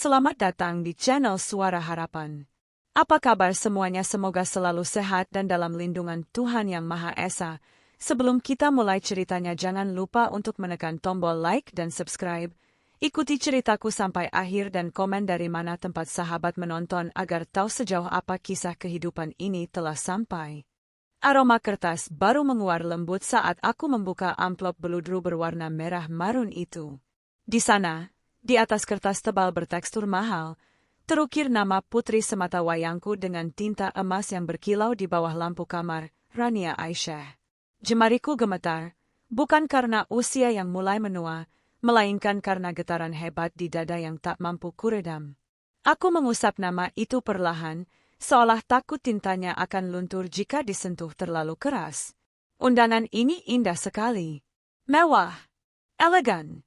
Selamat datang di channel Suara Harapan. Apa kabar semuanya? Semoga selalu sehat dan dalam lindungan Tuhan Yang Maha Esa. Sebelum kita mulai ceritanya, jangan lupa untuk menekan tombol like dan subscribe. Ikuti ceritaku sampai akhir dan komen dari mana tempat sahabat menonton agar tahu sejauh apa kisah kehidupan ini telah sampai. Aroma kertas baru menguar lembut saat aku membuka amplop beludru berwarna merah marun itu. Di sana, di atas kertas tebal bertekstur mahal, terukir nama putri semata wayangku dengan tinta emas yang berkilau di bawah lampu kamar, Rania Aisyah. Jemariku gemetar, bukan karena usia yang mulai menua, melainkan karena getaran hebat di dada yang tak mampu kuredam. Aku mengusap nama itu perlahan, seolah takut tintanya akan luntur jika disentuh terlalu keras. Undangan ini indah sekali. Mewah. Elegan.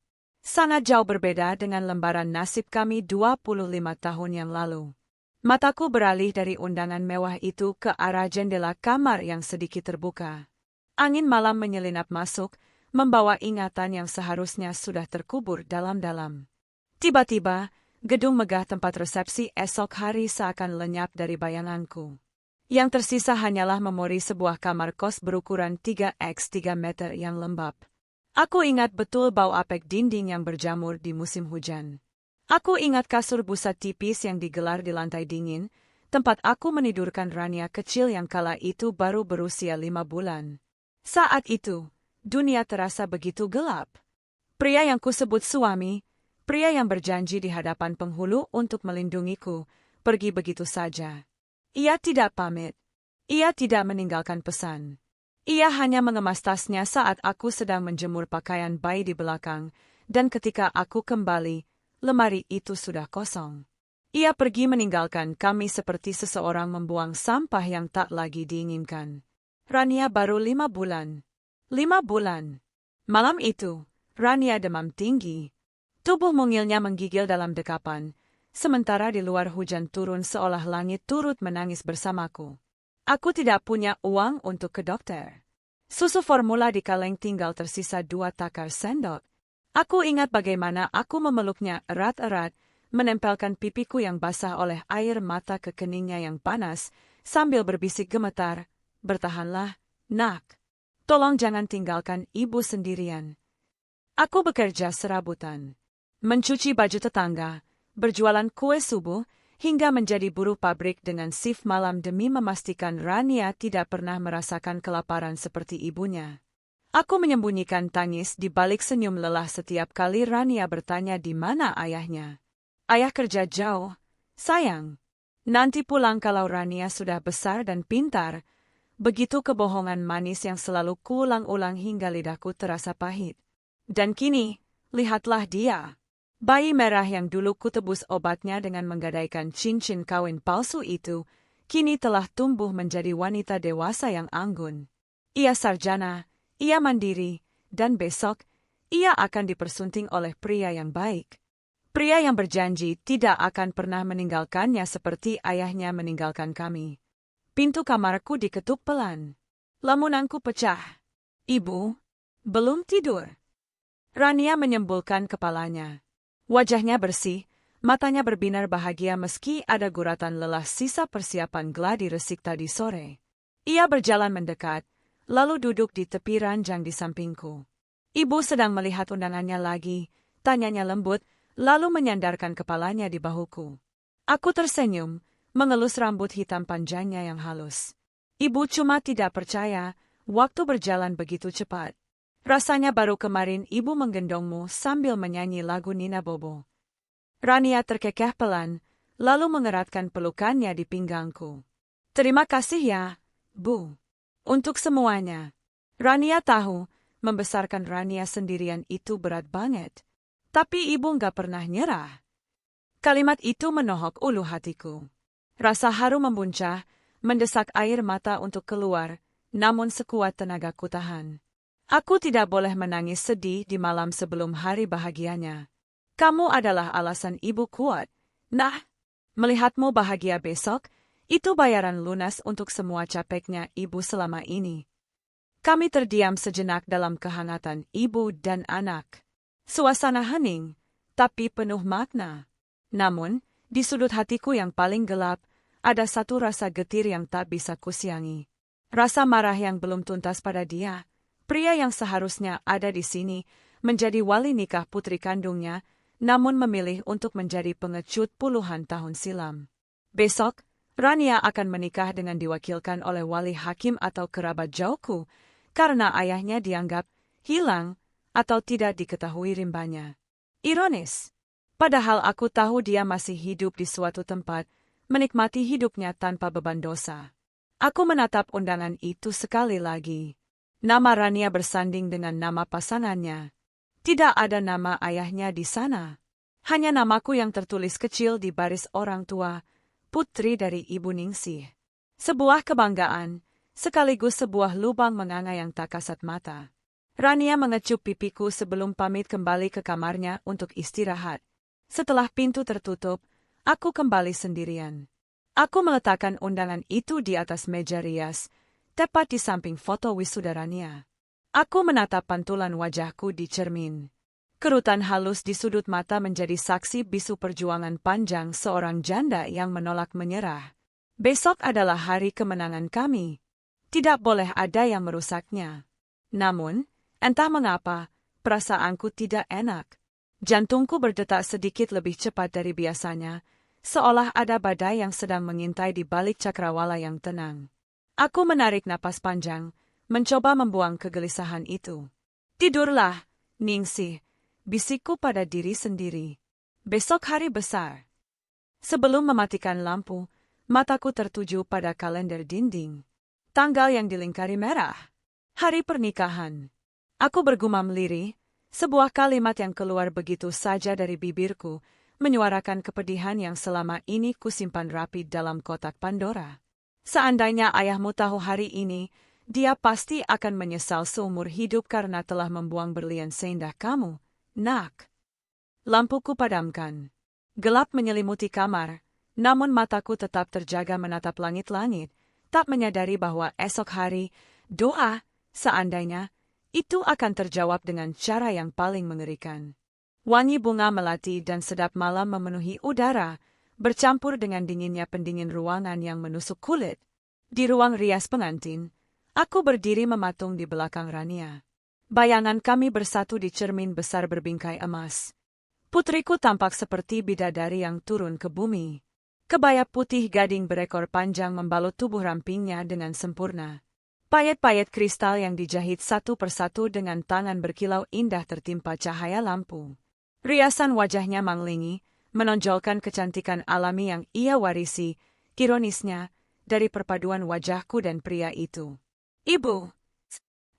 Sangat jauh berbeda dengan lembaran nasib kami 25 tahun yang lalu. Mataku beralih dari undangan mewah itu ke arah jendela kamar yang sedikit terbuka. Angin malam menyelinap masuk, membawa ingatan yang seharusnya sudah terkubur dalam-dalam. Tiba-tiba, gedung megah tempat resepsi esok hari seakan lenyap dari bayanganku. Yang tersisa hanyalah memori sebuah kamar kos berukuran 3x3 meter yang lembab. Aku ingat betul bau apek dinding yang berjamur di musim hujan. Aku ingat kasur busa tipis yang digelar di lantai dingin, tempat aku menidurkan Rania kecil yang kala itu baru berusia 5 bulan. Saat itu, dunia terasa begitu gelap. Pria yang kusebut suami, pria yang berjanji di hadapan penghulu untuk melindungiku, pergi begitu saja. Ia tidak pamit. Ia tidak meninggalkan pesan. Ia hanya mengemas tasnya saat aku sedang menjemur pakaian bayi di belakang, dan ketika aku kembali, lemari itu sudah kosong. Ia pergi meninggalkan kami seperti seseorang membuang sampah yang tak lagi diinginkan. Rania baru 5 bulan. 5 bulan. Malam itu, Rania demam tinggi. Tubuh mungilnya menggigil dalam dekapan, sementara di luar hujan turun seolah langit turut menangis bersamaku. Aku tidak punya uang untuk ke dokter. Susu formula di kaleng tinggal tersisa 2 takar sendok. Aku ingat bagaimana aku memeluknya erat-erat, menempelkan pipiku yang basah oleh air mata ke keningnya yang panas, sambil berbisik gemetar, "Bertahanlah, nak. Tolong jangan tinggalkan ibu sendirian." Aku bekerja serabutan. Mencuci baju tetangga, berjualan kue subuh, hingga menjadi buruh pabrik dengan shift malam demi memastikan Rania tidak pernah merasakan kelaparan seperti ibunya. Aku menyembunyikan tangis di balik senyum lelah setiap kali Rania bertanya di mana ayahnya. "Ayah kerja jauh, sayang. Nanti pulang kalau Rania sudah besar dan pintar." Begitu kebohongan manis yang selalu kuulang-ulang hingga lidahku terasa pahit. Dan kini, lihatlah dia. Bayi merah yang dulu kutebus obatnya dengan menggadaikan cincin kawin palsu itu, kini telah tumbuh menjadi wanita dewasa yang anggun. Ia sarjana, ia mandiri, dan besok, ia akan dipersunting oleh pria yang baik. Pria yang berjanji tidak akan pernah meninggalkannya seperti ayahnya meninggalkan kami. Pintu kamarku diketuk pelan. Lamunanku pecah. "Ibu, belum tidur?" Rania menyembulkan kepalanya. Wajahnya bersih, matanya berbinar bahagia meski ada guratan lelah sisa persiapan gladi resik tadi sore. Ia berjalan mendekat, lalu duduk di tepi ranjang di sampingku. "Ibu sedang melihat undangannya lagi," tanyanya lembut, lalu menyandarkan kepalanya di bahuku. Aku tersenyum, mengelus rambut hitam panjangnya yang halus. "Ibu cuma tidak percaya, waktu berjalan begitu cepat. Rasanya baru kemarin ibu menggendongmu sambil menyanyi lagu Nina Bobo." Rania terkekeh pelan, lalu mengeratkan pelukannya di pinggangku. "Terima kasih ya, Bu. Untuk semuanya." Rania tahu, membesarkan Rania sendirian itu berat banget. Tapi ibu nggak pernah nyerah. Kalimat itu menohok ulu hatiku. Rasa haru membuncah, mendesak air mata untuk keluar, namun sekuat tenaga ku tahan. Aku tidak boleh menangis sedih di malam sebelum hari bahagianya. "Kamu adalah alasan ibu kuat. Nah, melihatmu bahagia besok, itu bayaran lunas untuk semua capeknya ibu selama ini." Kami terdiam sejenak dalam kehangatan ibu dan anak. Suasana hening, tapi penuh makna. Namun, di sudut hatiku yang paling gelap, ada satu rasa getir yang tak bisa kusiangi. Rasa marah yang belum tuntas pada dia, pria yang seharusnya ada di sini, menjadi wali nikah putri kandungnya, namun memilih untuk menjadi pengecut puluhan tahun silam. Besok, Rania akan menikah dengan diwakilkan oleh wali hakim atau kerabat jauhku, karena ayahnya dianggap hilang atau tidak diketahui rimbanya. Ironis. Padahal aku tahu dia masih hidup di suatu tempat, menikmati hidupnya tanpa beban dosa. Aku menatap undangan itu sekali lagi. Nama Rania bersanding dengan nama pasangannya. Tidak ada nama ayahnya di sana. Hanya namaku yang tertulis kecil di baris orang tua, putri dari Ibu Ningsih. Sebuah kebanggaan, sekaligus sebuah lubang menganga yang tak kasat mata. Rania mengecup pipiku sebelum pamit kembali ke kamarnya untuk istirahat. Setelah pintu tertutup, aku kembali sendirian. Aku meletakkan undangan itu di atas meja rias, tepat di samping foto wisuda Rania. Aku menatap pantulan wajahku di cermin. Kerutan halus di sudut mata menjadi saksi bisu perjuangan panjang seorang janda yang menolak menyerah. Besok adalah hari kemenangan kami. Tidak boleh ada yang merusaknya. Namun, entah mengapa, perasaanku tidak enak. Jantungku berdetak sedikit lebih cepat dari biasanya, seolah ada badai yang sedang mengintai di balik cakrawala yang tenang. Aku menarik napas panjang, mencoba membuang kegelisahan itu. Tidurlah, Ningsih, bisikku pada diri sendiri. Besok hari besar. Sebelum mematikan lampu, mataku tertuju pada kalender dinding. Tanggal yang dilingkari merah. Hari pernikahan. Aku bergumam lirih, sebuah kalimat yang keluar begitu saja dari bibirku, menyuarakan kepedihan yang selama ini kusimpan rapi dalam kotak Pandora. Seandainya ayahmu tahu hari ini, dia pasti akan menyesal seumur hidup karena telah membuang berlian seindah kamu, nak. Lampuku padamkan. Gelap menyelimuti kamar, namun mataku tetap terjaga menatap langit-langit, tak menyadari bahwa esok hari, doa, seandainya, itu akan terjawab dengan cara yang paling mengerikan. Wangi bunga melati dan sedap malam memenuhi udara, bercampur dengan dinginnya pendingin ruangan yang menusuk kulit. Di ruang rias pengantin, aku berdiri mematung di belakang Rania. Bayangan kami bersatu di cermin besar berbingkai emas. Putriku tampak seperti bidadari yang turun ke bumi. Kebaya putih gading berekor panjang membalut tubuh rampingnya dengan sempurna. Payet-payet kristal yang dijahit satu persatu dengan tangan berkilau indah tertimpa cahaya lampu. Riasan wajahnya manglingi, menonjolkan kecantikan alami yang ia warisi, ironisnya, dari perpaduan wajahku dan pria itu. Ibu!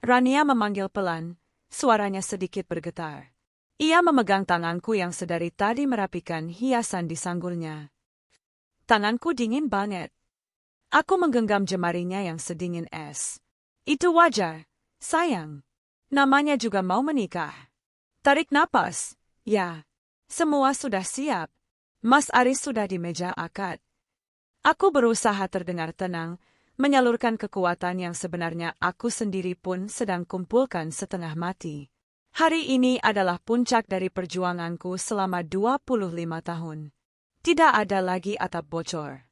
Rania memanggil pelan, suaranya sedikit bergetar. Ia memegang tanganku yang sedari tadi merapikan hiasan di sanggulnya. Tanganku dingin banget. Aku menggenggam jemarinya yang sedingin es. Itu wajar, sayang. Namanya juga mau menikah. Tarik napas. Ya, semua sudah siap. Mas Aris sudah di meja akad. Aku berusaha terdengar tenang, menyalurkan kekuatan yang sebenarnya aku sendiri pun sedang kumpulkan setengah mati. Hari ini adalah puncak dari perjuanganku selama 25 tahun. Tidak ada lagi atap bocor.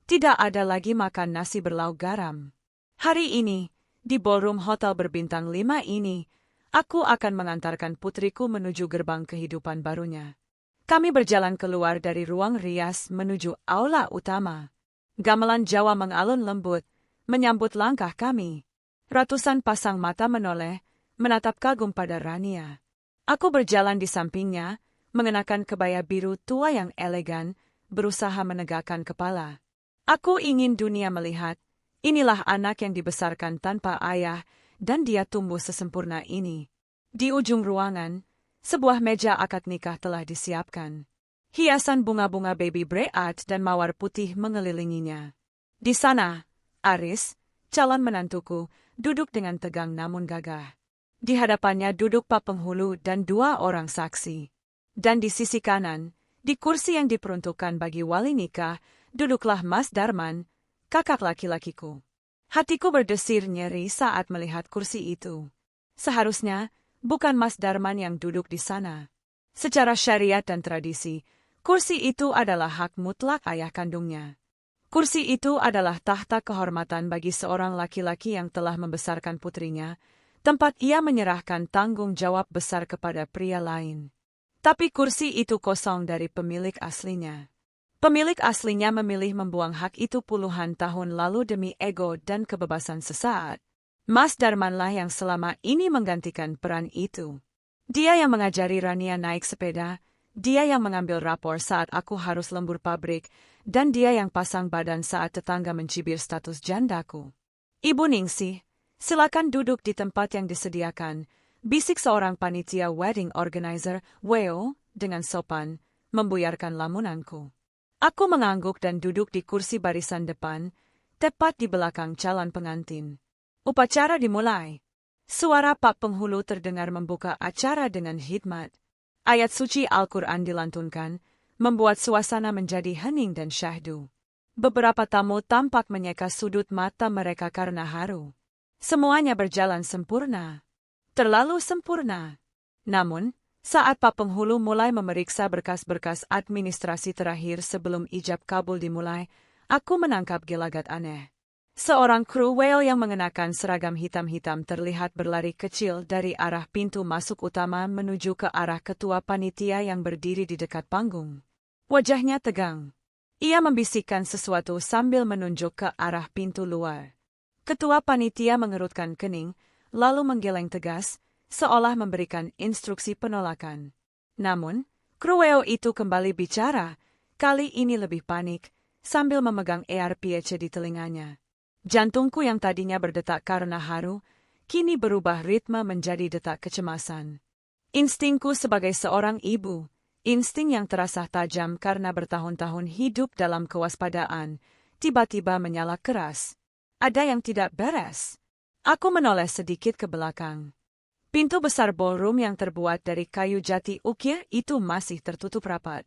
Tidak ada lagi makan nasi berlauk garam. Hari ini, di ballroom hotel berbintang 5 ini, aku akan mengantarkan putriku menuju gerbang kehidupan barunya. Kami berjalan keluar dari ruang rias menuju aula utama. Gamelan Jawa mengalun lembut, menyambut langkah kami. Ratusan pasang mata menoleh, menatap kagum pada Rania. Aku berjalan di sampingnya, mengenakan kebaya biru tua yang elegan, berusaha menegakkan kepala. Aku ingin dunia melihat, inilah anak yang dibesarkan tanpa ayah, dan dia tumbuh sesempurna ini. Di ujung ruangan, sebuah meja akad nikah telah disiapkan. Hiasan bunga-bunga baby bread dan mawar putih mengelilinginya. Di sana, Aris, calon menantuku, duduk dengan tegang namun gagah. Di hadapannya duduk Pak Penghulu dan 2 orang saksi. Dan di sisi kanan, di kursi yang diperuntukkan bagi wali nikah, duduklah Mas Darman, kakak laki-lakiku. Hatiku berdesir nyeri saat melihat kursi itu. Seharusnya, bukan Mas Darman yang duduk di sana. Secara syariat dan tradisi, Kursi itu adalah hak mutlak ayah kandungnya. Kursi itu adalah tahta kehormatan bagi seorang laki-laki yang telah membesarkan putrinya, tempat ia menyerahkan tanggung jawab besar kepada pria lain. Tapi kursi itu kosong dari pemilik aslinya. Pemilik aslinya memilih membuang hak itu puluhan tahun lalu demi ego dan kebebasan sesaat. Mas Darmanlah yang selama ini menggantikan peran itu. Dia yang mengajari Rania naik sepeda, dia yang mengambil rapor saat aku harus lembur pabrik, dan dia yang pasang badan saat tetangga mencibir status jandaku. Ibu Ningsih, silakan duduk di tempat yang disediakan, bisik seorang panitia wedding organizer, Weo, dengan sopan, membuyarkan lamunanku. Aku mengangguk dan duduk di kursi barisan depan, tepat di belakang calon pengantin. Upacara dimulai. Suara Pak Penghulu terdengar membuka acara dengan hikmat. Ayat suci Al-Quran dilantunkan, membuat suasana menjadi hening dan syahdu. Beberapa tamu tampak menyeka sudut mata mereka karena haru. Semuanya berjalan sempurna. Terlalu sempurna. Namun, saat Pak Penghulu mulai memeriksa berkas-berkas administrasi terakhir sebelum ijab kabul dimulai, aku menangkap gelagat aneh. Seorang kru whale yang mengenakan seragam hitam-hitam terlihat berlari kecil dari arah pintu masuk utama menuju ke arah ketua panitia yang berdiri di dekat panggung. Wajahnya tegang. Ia membisikkan sesuatu sambil menunjuk ke arah pintu luar. Ketua panitia mengerutkan kening, lalu menggeleng tegas, seolah memberikan instruksi penolakan. Namun, kru whale itu kembali bicara, kali ini lebih panik, sambil memegang ARPC di telinganya. Jantungku yang tadinya berdetak karena haru, kini berubah ritme menjadi detak kecemasan. Instingku sebagai seorang ibu, insting yang terasa tajam karena bertahun-tahun hidup dalam kewaspadaan, tiba-tiba menyala keras. Ada yang tidak beres. Aku menoleh sedikit ke belakang. Pintu besar ballroom yang terbuat dari kayu jati ukir itu masih tertutup rapat.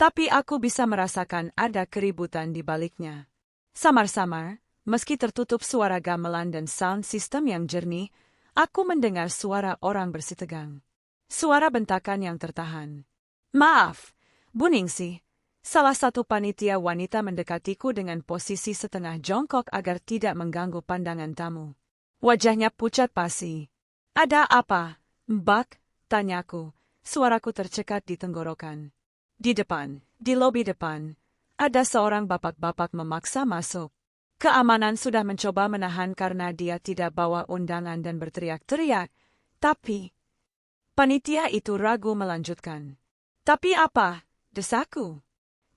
Tapi aku bisa merasakan ada keributan di baliknya. Samar-samar, meski tertutup suara gamelan dan sound system yang jernih, aku mendengar suara orang bersitegang. Suara bentakan yang tertahan. Maaf, Bu Ningsih. Salah satu panitia wanita mendekatiku dengan posisi setengah jongkok agar tidak mengganggu pandangan tamu. Wajahnya pucat pasi. Ada apa, Mbak? Tanyaku. Suaraku tercekat di tenggorokan. Di depan, di lobi depan, ada seorang bapak-bapak memaksa masuk. Keamanan sudah mencoba menahan karena dia tidak bawa undangan dan berteriak-teriak. Tapi, panitia itu ragu melanjutkan. Tapi apa? Desaku.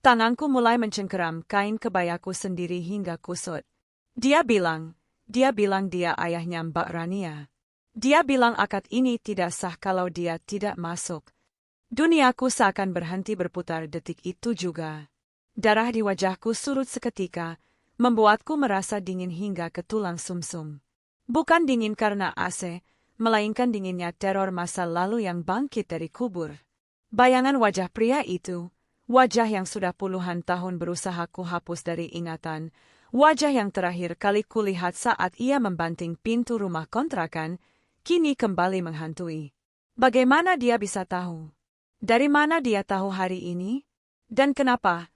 Tanganku mulai mencengkeram kain kebayaku sendiri hingga kusut. Dia bilang dia ayahnya Mbak Rania. Dia bilang akad ini tidak sah kalau dia tidak masuk. Duniaku seakan berhenti berputar detik itu juga. Darah di wajahku surut seketika, membuatku merasa dingin hingga ke tulang sumsum. Bukan dingin karena AC, melainkan dinginnya teror masa lalu yang bangkit dari kubur. Bayangan wajah pria itu, wajah yang sudah puluhan tahun berusaha kuhapus dari ingatan, wajah yang terakhir kali kulihat saat ia membanting pintu rumah kontrakan, kini kembali menghantui. Bagaimana dia bisa tahu? Dari mana dia tahu hari ini? Dan kenapa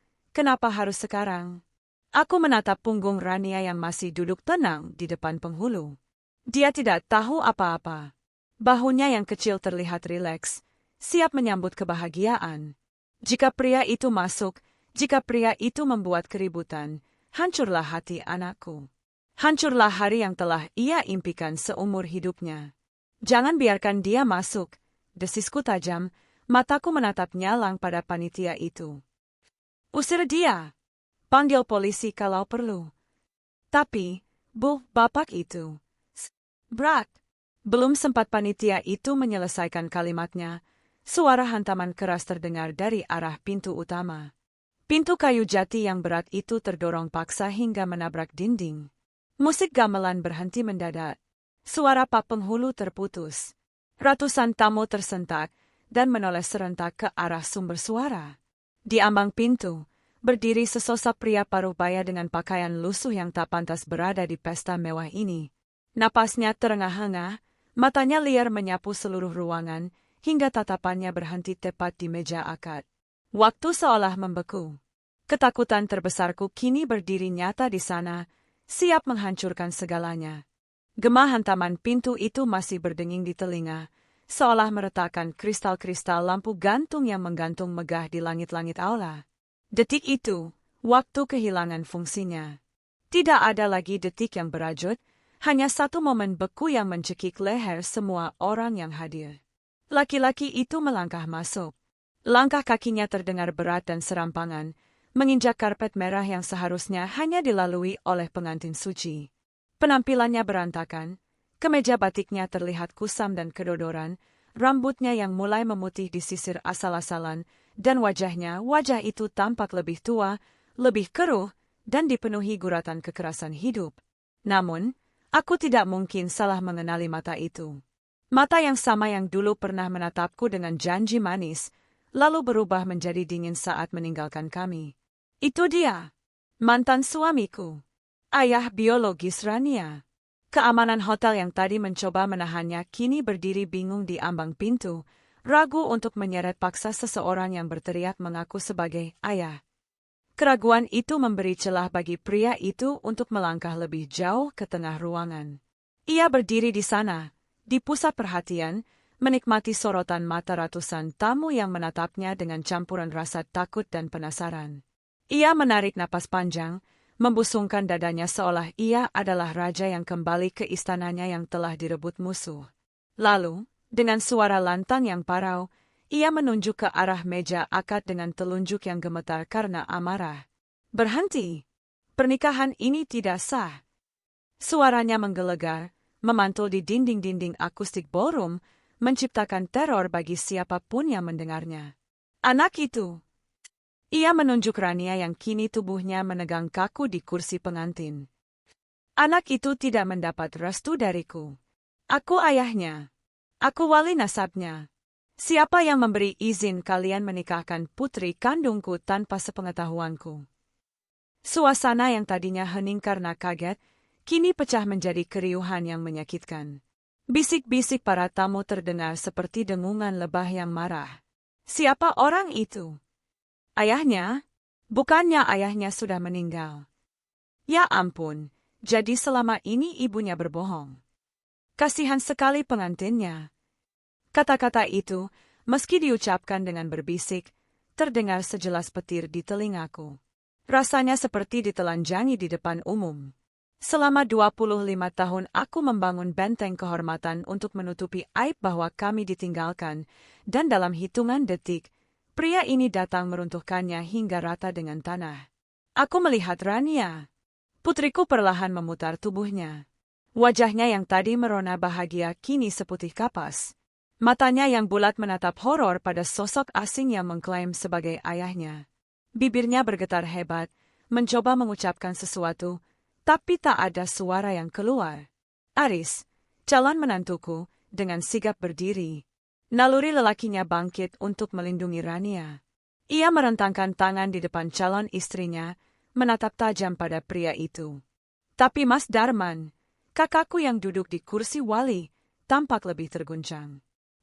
harus sekarang? Aku menatap punggung Rania yang masih duduk tenang di depan penghulu. Dia tidak tahu apa-apa. Bahunya yang kecil terlihat rileks, siap menyambut kebahagiaan. Jika pria itu masuk, jika pria itu membuat keributan, hancurlah hati anakku. Hancurlah hari yang telah ia impikan seumur hidupnya. Jangan biarkan dia masuk, desisku tajam, mataku menatap nyalang pada panitia itu. Usir dia! Panggil polisi kalau perlu. Tapi, Bu, bapak itu. Brak! Belum sempat panitia itu menyelesaikan kalimatnya, suara hantaman keras terdengar dari arah pintu utama. Pintu kayu jati yang berat itu terdorong paksa hingga menabrak dinding. Musik gamelan berhenti mendadak. Suara Pak Penghulu terputus. Ratusan tamu tersentak dan menoleh serentak ke arah sumber suara. Di ambang pintu, berdiri sesosok pria paruh baya dengan pakaian lusuh yang tak pantas berada di pesta mewah ini. Napasnya terengah-engah, matanya liar menyapu seluruh ruangan, hingga tatapannya berhenti tepat di meja akad. Waktu seolah membeku. Ketakutan terbesarku kini berdiri nyata di sana, siap menghancurkan segalanya. Gema hantaman pintu itu masih berdenging di telinga, seolah meretakkan kristal-kristal lampu gantung yang menggantung megah di langit-langit aula. Detik itu, waktu kehilangan fungsinya. Tidak ada lagi detik yang berajut, hanya satu momen beku yang mencekik leher semua orang yang hadir. Laki-laki itu melangkah masuk. Langkah kakinya terdengar berat dan serampangan, menginjak karpet merah yang seharusnya hanya dilalui oleh pengantin suci. Penampilannya berantakan, kemeja batiknya terlihat kusam dan kedodoran, rambutnya yang mulai memutih disisir asal-asalan, dan wajah itu tampak lebih tua, lebih keruh, dan dipenuhi guratan kekerasan hidup. Namun, aku tidak mungkin salah mengenali mata itu. Mata yang sama yang dulu pernah menatapku dengan janji manis, lalu berubah menjadi dingin saat meninggalkan kami. Itu dia, mantan suamiku, ayah biologis Rania. Keamanan hotel yang tadi mencoba menahannya kini berdiri bingung di ambang pintu, ragu untuk menyeret paksa seseorang yang berteriak mengaku sebagai ayah. Keraguan itu memberi celah bagi pria itu untuk melangkah lebih jauh ke tengah ruangan. Ia berdiri di sana, di pusat perhatian, menikmati sorotan mata ratusan tamu yang menatapnya dengan campuran rasa takut dan penasaran. Ia menarik napas panjang, membusungkan dadanya seolah ia adalah raja yang kembali ke istananya yang telah direbut musuh. Lalu, dengan suara lantang yang parau, ia menunjuk ke arah meja akad dengan telunjuk yang gemetar karena amarah. "Berhenti! Pernikahan ini tidak sah." Suaranya menggelegar, memantul di dinding-dinding akustik ballroom, menciptakan teror bagi siapapun yang mendengarnya. "Anak itu!" Ia menunjuk Rania yang kini tubuhnya menegang kaku di kursi pengantin. "Anak itu tidak mendapat restu dariku. Aku ayahnya. Aku wali nasabnya. Siapa yang memberi izin kalian menikahkan putri kandungku tanpa sepengetahuanku?" Suasana yang tadinya hening karena kaget, kini pecah menjadi keriuhan yang menyakitkan. Bisik-bisik para tamu terdengar seperti dengungan lebah yang marah. "Siapa orang itu? Ayahnya? Bukannya ayahnya sudah meninggal?" Ya ampun, jadi selama ini ibunya berbohong. Kasihan sekali pengantinnya. Kata-kata itu, meski diucapkan dengan berbisik, terdengar sejelas petir di telingaku. Rasanya seperti ditelanjangi di depan umum. Selama 25 tahun aku membangun benteng kehormatan untuk menutupi aib bahwa kami ditinggalkan, dan dalam hitungan detik, pria ini datang meruntuhkannya hingga rata dengan tanah. Aku melihat Rania. Putriku perlahan memutar tubuhnya. Wajahnya yang tadi merona bahagia kini seputih kapas. Matanya yang bulat menatap horor pada sosok asing yang mengklaim sebagai ayahnya. Bibirnya bergetar hebat, mencoba mengucapkan sesuatu, tapi tak ada suara yang keluar. Aris, calon menantuku, dengan sigap berdiri. Naluri lelakinya bangkit untuk melindungi Rania. Ia merentangkan tangan di depan calon istrinya, menatap tajam pada pria itu. Tapi Mas Darman, kakakku yang duduk di kursi wali, tampak lebih terguncang.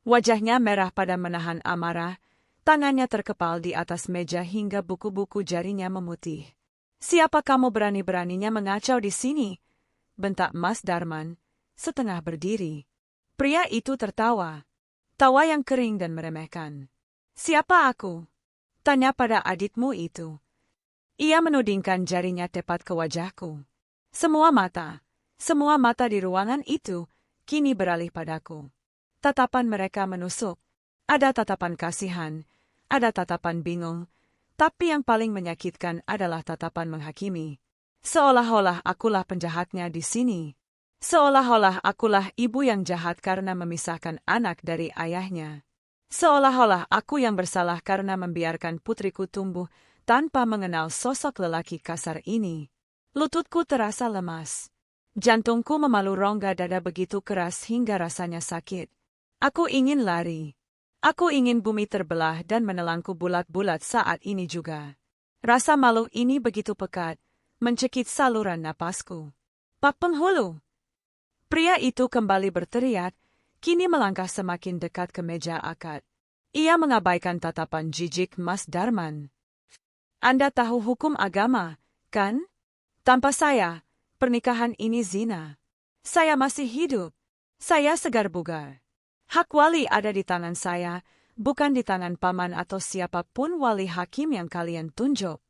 Wajahnya merah pada menahan amarah, tangannya terkepal di atas meja hingga buku-buku jarinya memutih. "Siapa kamu berani-beraninya mengacau di sini?" bentak Mas Darman, setengah berdiri. Pria itu tertawa. Tawa yang kering dan meremehkan. "Siapa aku?" tanya pada adikmu itu. Ia menudingkan jarinya tepat ke wajahku. Semua mata di ruangan itu, kini beralih padaku. Tatapan mereka menusuk. Ada tatapan kasihan, ada tatapan bingung, tapi yang paling menyakitkan adalah tatapan menghakimi. Seolah-olah akulah penjahatnya di sini. Seolah-olah akulah ibu yang jahat karena memisahkan anak dari ayahnya. Seolah-olah aku yang bersalah karena membiarkan putriku tumbuh tanpa mengenal sosok lelaki kasar ini. Lututku terasa lemas. Jantungku memalu rongga dada begitu keras hingga rasanya sakit. Aku ingin lari. Aku ingin bumi terbelah dan menelanku bulat-bulat saat ini juga. Rasa malu ini begitu pekat, mencekik saluran napasku. "Pak penghulu!" Pria itu kembali berteriak, kini melangkah semakin dekat ke meja akad. Ia mengabaikan tatapan jijik Mas Darman. Anda tahu hukum agama, kan? Tanpa saya, pernikahan ini zina. Saya masih hidup. Saya segar bugar. Hak wali ada di tangan saya, bukan di tangan paman atau siapapun wali hakim yang kalian tunjuk.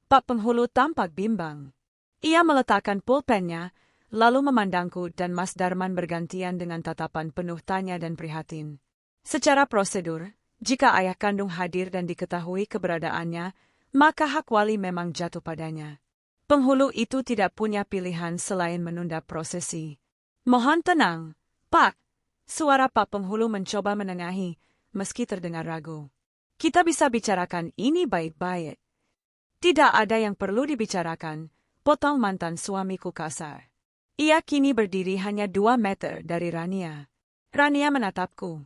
Pak Penghulu tampak bimbang. Ia meletakkan pulpennya, lalu memandangku dan Mas Darman bergantian dengan tatapan penuh tanya dan prihatin. Secara prosedur, jika ayah kandung hadir dan diketahui keberadaannya, maka hak wali memang jatuh padanya. Penghulu itu tidak punya pilihan selain menunda prosesi. Mohon tenang, Pak. Suara Pak Penghulu mencoba menengahi, meski terdengar ragu. Kita bisa bicarakan ini baik-baik. Tidak ada yang perlu dibicarakan, potong mantan suamiku kasar. Ia kini berdiri hanya 2 meter dari Rania. Rania menatapku.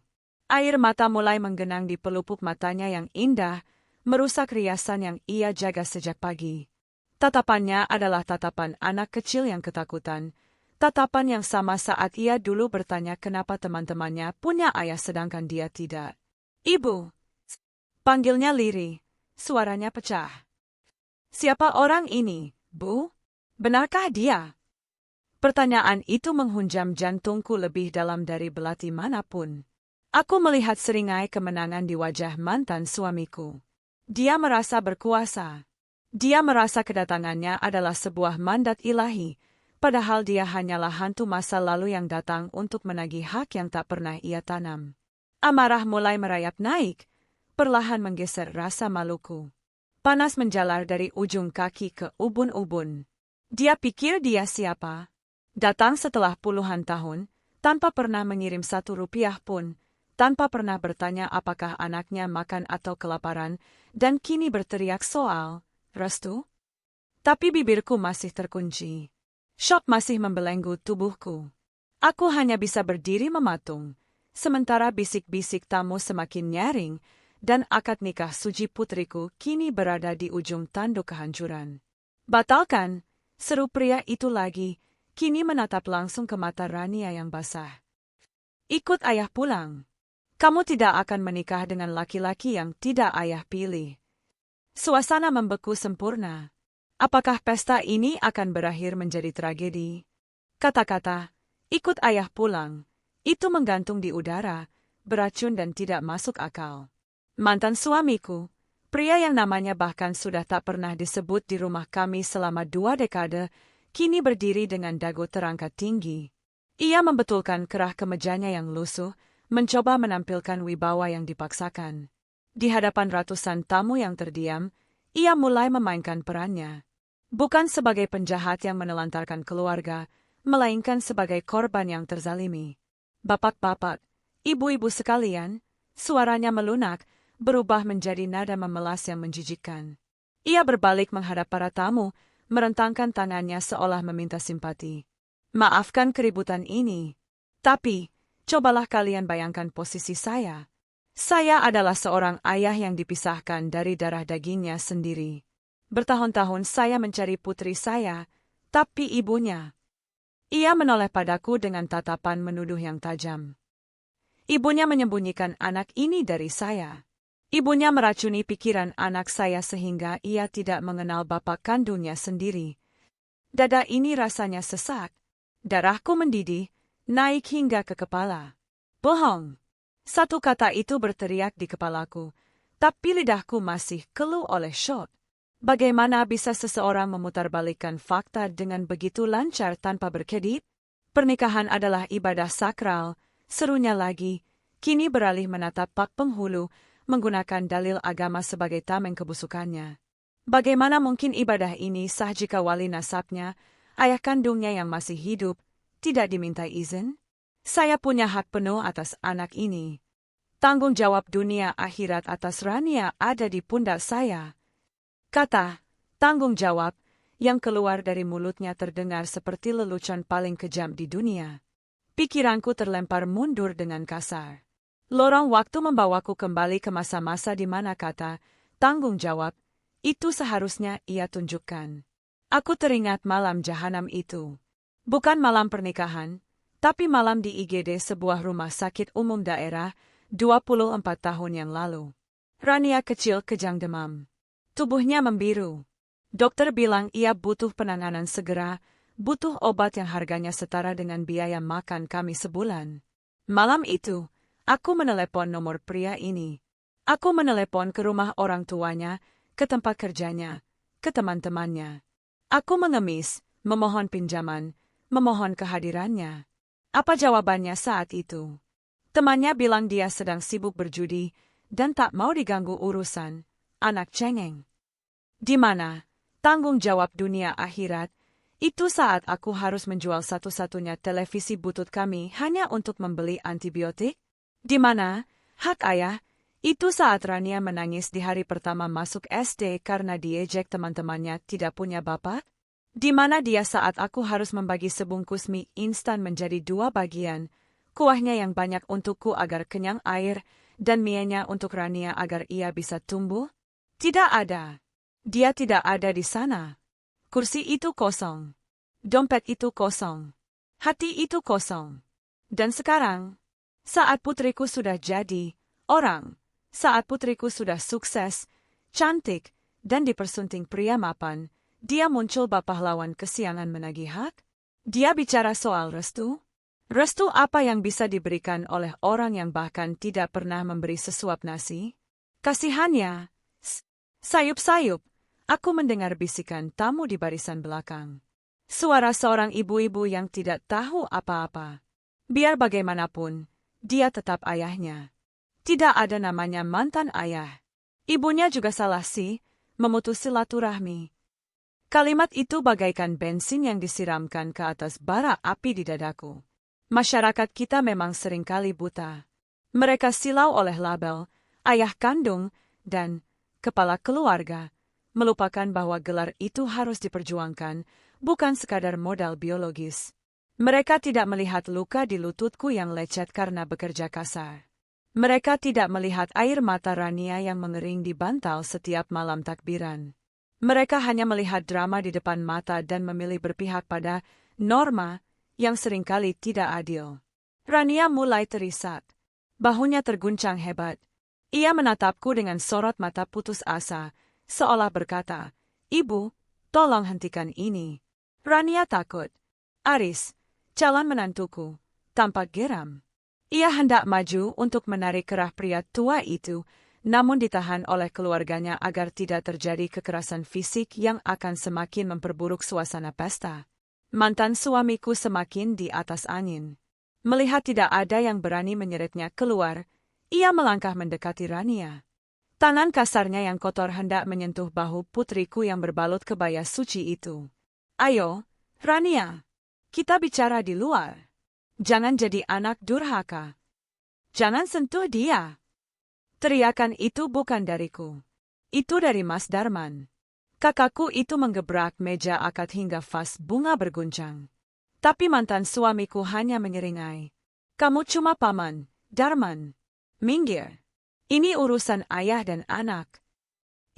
Air mata mulai menggenang di pelupuk matanya yang indah, merusak riasan yang ia jaga sejak pagi. Tatapannya adalah tatapan anak kecil yang ketakutan, tatapan yang sama saat ia dulu bertanya kenapa teman-temannya punya ayah sedangkan dia tidak. Ibu! Panggilnya lirih, suaranya pecah. Siapa orang ini, Bu? Benarkah dia? Pertanyaan itu menghunjam jantungku lebih dalam dari belati manapun. Aku melihat seringai kemenangan di wajah mantan suamiku. Dia merasa berkuasa. Dia merasa kedatangannya adalah sebuah mandat ilahi, padahal dia hanyalah hantu masa lalu yang datang untuk menagih hak yang tak pernah ia tanam. Amarah mulai merayap naik, perlahan menggeser rasa maluku. Panas menjalar dari ujung kaki ke ubun-ubun. Dia pikir dia siapa? Datang setelah puluhan tahun, tanpa pernah mengirim 1 rupiah pun, tanpa pernah bertanya apakah anaknya makan atau kelaparan, dan kini berteriak soal restu? Tapi bibirku masih terkunci. Shock masih membelenggu tubuhku. Aku hanya bisa berdiri mematung, sementara bisik-bisik tamu semakin nyaring, dan akad nikah suci putriku kini berada di ujung tanduk kehancuran. Batalkan, seru pria itu lagi, kini menatap langsung ke mata Rania yang basah. Ikut ayah pulang. Kamu tidak akan menikah dengan laki-laki yang tidak ayah pilih. Suasana membeku sempurna. Apakah pesta ini akan berakhir menjadi tragedi? Kata-kata, ikut ayah pulang, itu menggantung di udara, beracun dan tidak masuk akal. Mantan suamiku, pria yang namanya bahkan sudah tak pernah disebut di rumah kami selama 2 dekade, kini berdiri dengan dagu terangkat tinggi. Ia membetulkan kerah kemejanya yang lusuh, mencoba menampilkan wibawa yang dipaksakan. Di hadapan ratusan tamu yang terdiam, ia mulai memainkan perannya. Bukan sebagai penjahat yang menelantarkan keluarga, melainkan sebagai korban yang terzalimi. Bapak-bapak, ibu-ibu sekalian, suaranya melunak, berubah menjadi nada memelas yang menjijikkan. Ia berbalik menghadap para tamu, merentangkan tangannya seolah meminta simpati. Maafkan keributan ini, tapi cobalah kalian bayangkan posisi saya. Saya adalah seorang ayah yang dipisahkan dari darah dagingnya sendiri. Bertahun-tahun saya mencari putri saya, tapi ibunya. Ia menoleh padaku dengan tatapan menuduh yang tajam. Ibunya menyembunyikan anak ini dari saya. Ibunya meracuni pikiran anak saya sehingga ia tidak mengenal bapak kandungnya sendiri. Dada ini rasanya sesak. Darahku mendidih, naik hingga ke kepala. Bohong. Satu kata itu berteriak di kepalaku, tapi lidahku masih keluh oleh syok. Bagaimana bisa seseorang memutarbalikkan fakta dengan begitu lancar tanpa berkedip? Pernikahan adalah ibadah sakral, serunya lagi, kini beralih menatap Pak Penghulu, menggunakan dalil agama sebagai tameng kebusukannya. Bagaimana mungkin ibadah ini sah jika wali nasabnya, ayah kandungnya yang masih hidup, tidak dimintai izin? Saya punya hak penuh atas anak ini. Tanggung jawab dunia akhirat atas Rania ada di pundak saya. Kata, tanggung jawab, yang keluar dari mulutnya terdengar seperti lelucon paling kejam di dunia. Pikiranku terlempar mundur dengan kasar. Lorong waktu membawaku kembali ke masa-masa di mana kata, tanggung jawab, itu seharusnya ia tunjukkan. Aku teringat malam jahanam itu. Bukan malam pernikahan, tapi malam di IGD sebuah rumah sakit umum daerah, 24 tahun yang lalu. Rania kecil kejang demam. Tubuhnya membiru. Dokter bilang ia butuh penanganan segera, butuh obat yang harganya setara dengan biaya makan kami sebulan. Malam itu, aku menelepon nomor pria ini. Aku menelepon ke rumah orang tuanya, ke tempat kerjanya, ke teman-temannya. Aku mengemis, memohon pinjaman, memohon kehadirannya. Apa jawabannya saat itu? Temannya bilang dia sedang sibuk berjudi dan tak mau diganggu urusan. Anak cengeng. Di mana? Tanggung jawab dunia akhirat. Itu saat aku harus menjual satu-satunya televisi butut kami hanya untuk membeli antibiotik? Di mana? Hak ayah. Itu saat Rania menangis di hari pertama masuk SD karena diejek teman-temannya tidak punya bapak? Di mana dia saat aku harus membagi sebungkus mie instan menjadi 2 bagian, kuahnya yang banyak untukku agar kenyang air, dan mie-nya untuk Rania agar ia bisa tumbuh? Tidak ada. Dia tidak ada di sana. Kursi itu kosong. Dompet itu kosong. Hati itu kosong. Dan sekarang, saat putriku sudah jadi orang, saat putriku sudah sukses, cantik, dan dipersunting pria mapan, dia muncul bak pahlawan kesiangan menagih hak? Dia bicara soal restu? Restu apa yang bisa diberikan oleh orang yang bahkan tidak pernah memberi sesuap nasi? Kasihannya. Sayup-sayup, aku mendengar bisikan tamu di barisan belakang. Suara seorang ibu-ibu yang tidak tahu apa-apa. Biar bagaimanapun, dia tetap ayahnya. Tidak ada namanya mantan ayah. Ibunya juga salah sih, memutus silaturahmi. Kalimat itu bagaikan bensin yang disiramkan ke atas bara api di dadaku. Masyarakat kita memang seringkali buta. Mereka silau oleh label, ayah kandung, dan kepala keluarga, melupakan bahwa gelar itu harus diperjuangkan, bukan sekadar modal biologis. Mereka tidak melihat luka di lututku yang lecet karena bekerja kasar. Mereka tidak melihat air mata Rania yang mengering di bantal setiap malam takbiran. Mereka hanya melihat drama di depan mata dan memilih berpihak pada norma yang seringkali tidak adil. Rania mulai terisak. Bahunya terguncang hebat. Ia menatapku dengan sorot mata putus asa, seolah berkata, "Ibu, tolong hentikan ini." Rania takut. Aris, calon menantuku, tampak geram. Ia hendak maju untuk menarik kerah pria tua itu, namun ditahan oleh keluarganya agar tidak terjadi kekerasan fisik yang akan semakin memperburuk suasana pesta. Mantan suamiku semakin di atas angin. Melihat tidak ada yang berani menyeretnya keluar, ia melangkah mendekati Rania. Tangan kasarnya yang kotor hendak menyentuh bahu putriku yang berbalut kebaya suci itu. "Ayo, Rania, kita bicara di luar. Jangan jadi anak durhaka. Jangan sentuh dia." Teriakan itu bukan dariku. Itu dari Mas Darman. Kakakku itu menggebrak meja akad hingga vas bunga berguncang. Tapi mantan suamiku hanya menyeringai. "Kamu cuma paman, Darman. Minggir. Ini urusan ayah dan anak."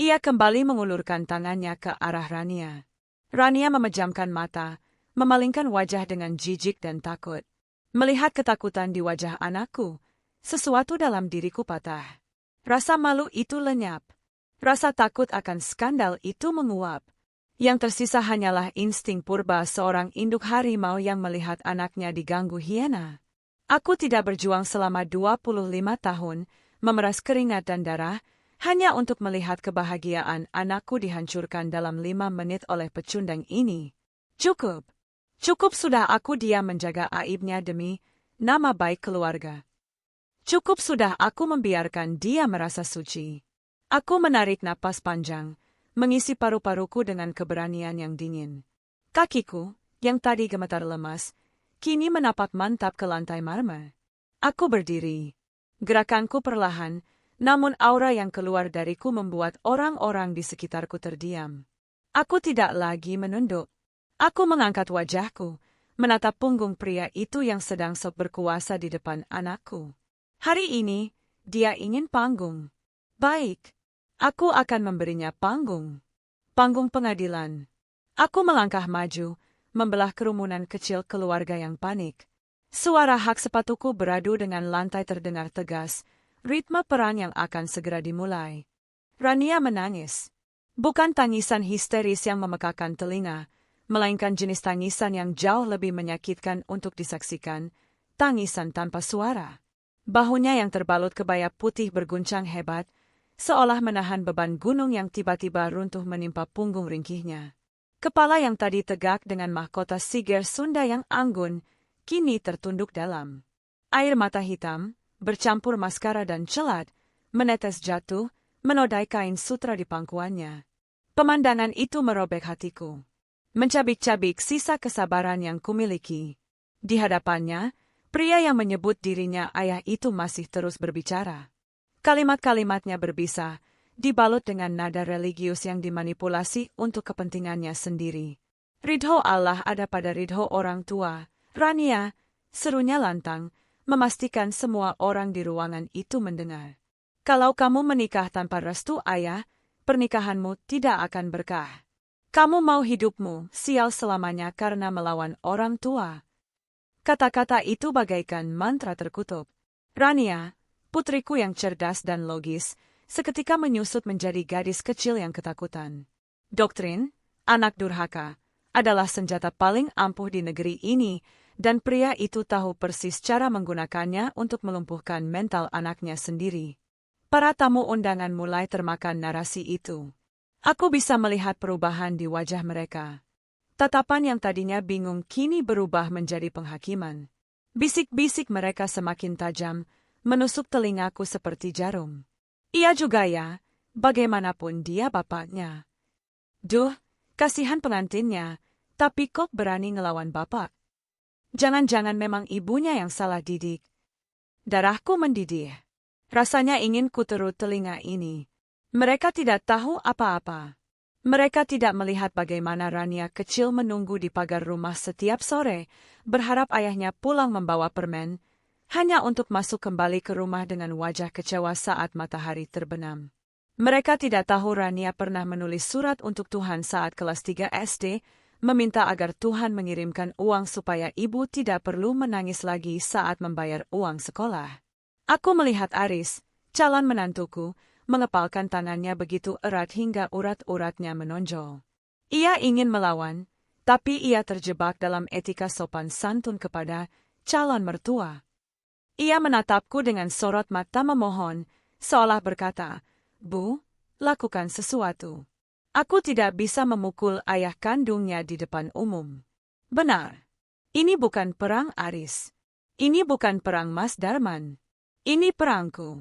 Ia kembali mengulurkan tangannya ke arah Rania. Rania memejamkan mata, memalingkan wajah dengan jijik dan takut. Melihat ketakutan di wajah anakku, sesuatu dalam diriku patah. Rasa malu itu lenyap. Rasa takut akan skandal itu menguap. Yang tersisa hanyalah insting purba seorang induk harimau yang melihat anaknya diganggu hiena. Aku tidak berjuang selama 25 tahun, memeras keringat dan darah, hanya untuk melihat kebahagiaan anakku dihancurkan dalam 5 menit oleh pecundang ini. Cukup. Cukup sudah aku diam menjaga aibnya demi nama baik keluarga. Cukup sudah aku membiarkan dia merasa suci. Aku menarik napas panjang, mengisi paru-paruku dengan keberanian yang dingin. Kakiku, yang tadi gemetar lemas, kini menapak mantap ke lantai marmer. Aku berdiri. Gerakanku perlahan, namun aura yang keluar dariku membuat orang-orang di sekitarku terdiam. Aku tidak lagi menunduk. Aku mengangkat wajahku, menatap punggung pria itu yang sedang sok berkuasa di depan anakku. Hari ini, dia ingin panggung. Baik, aku akan memberinya panggung. Panggung pengadilan. Aku melangkah maju, membelah kerumunan kecil keluarga yang panik. Suara hak sepatuku beradu dengan lantai terdengar tegas, ritme perang yang akan segera dimulai. Rania menangis. Bukan tangisan histeris yang memekakan telinga, melainkan jenis tangisan yang jauh lebih menyakitkan untuk disaksikan, tangisan tanpa suara. Bahunya yang terbalut kebaya putih berguncang hebat, seolah menahan beban gunung yang tiba-tiba runtuh menimpa punggung ringkihnya. Kepala yang tadi tegak dengan mahkota siger Sunda yang anggun, kini tertunduk dalam. Air mata hitam, bercampur maskara dan celat, menetes jatuh, menodai kain sutra di pangkuannya. Pemandangan itu merobek hatiku. Mencabik-cabik sisa kesabaran yang kumiliki. Di hadapannya, pria yang menyebut dirinya ayah itu masih terus berbicara. Kalimat-kalimatnya berbisa, dibalut dengan nada religius yang dimanipulasi untuk kepentingannya sendiri. Ridho Allah ada pada ridho orang tua, Rania, serunya lantang, memastikan semua orang di ruangan itu mendengar. Kalau kamu menikah tanpa restu ayah, pernikahanmu tidak akan berkah. Kamu mau hidupmu sial selamanya karena melawan orang tua. Kata-kata itu bagaikan mantra terkutuk. Rania, putriku yang cerdas dan logis, seketika menyusut menjadi gadis kecil yang ketakutan. Doktrin, anak durhaka, adalah senjata paling ampuh di negeri ini, dan pria itu tahu persis cara menggunakannya untuk melumpuhkan mental anaknya sendiri. Para tamu undangan mulai termakan narasi itu. Aku bisa melihat perubahan di wajah mereka. Tatapan yang tadinya bingung kini berubah menjadi penghakiman. Bisik-bisik mereka semakin tajam, menusuk telingaku seperti jarum. Ia juga ya, bagaimanapun dia bapaknya. Duh, kasihan pengantinnya, tapi kok berani ngelawan bapak? Jangan-jangan memang ibunya yang salah didik. Darahku mendidih. Rasanya ingin kuturut telinga ini. Mereka tidak tahu apa-apa. Mereka tidak melihat bagaimana Rania kecil menunggu di pagar rumah setiap sore, berharap ayahnya pulang membawa permen, hanya untuk masuk kembali ke rumah dengan wajah kecewa saat matahari terbenam. Mereka tidak tahu Rania pernah menulis surat untuk Tuhan saat kelas 3 SD, meminta agar Tuhan mengirimkan uang supaya ibu tidak perlu menangis lagi saat membayar uang sekolah. Aku melihat Aris, calon menantuku, mengepalkan tangannya begitu erat hingga urat-uratnya menonjol. Ia ingin melawan, tapi ia terjebak dalam etika sopan santun kepada calon mertua. Ia menatapku dengan sorot mata memohon, seolah berkata, "Bu, lakukan sesuatu. Aku tidak bisa memukul ayah kandungnya di depan umum." Benar. Ini bukan perang Aris. Ini bukan perang Mas Darman. Ini perangku.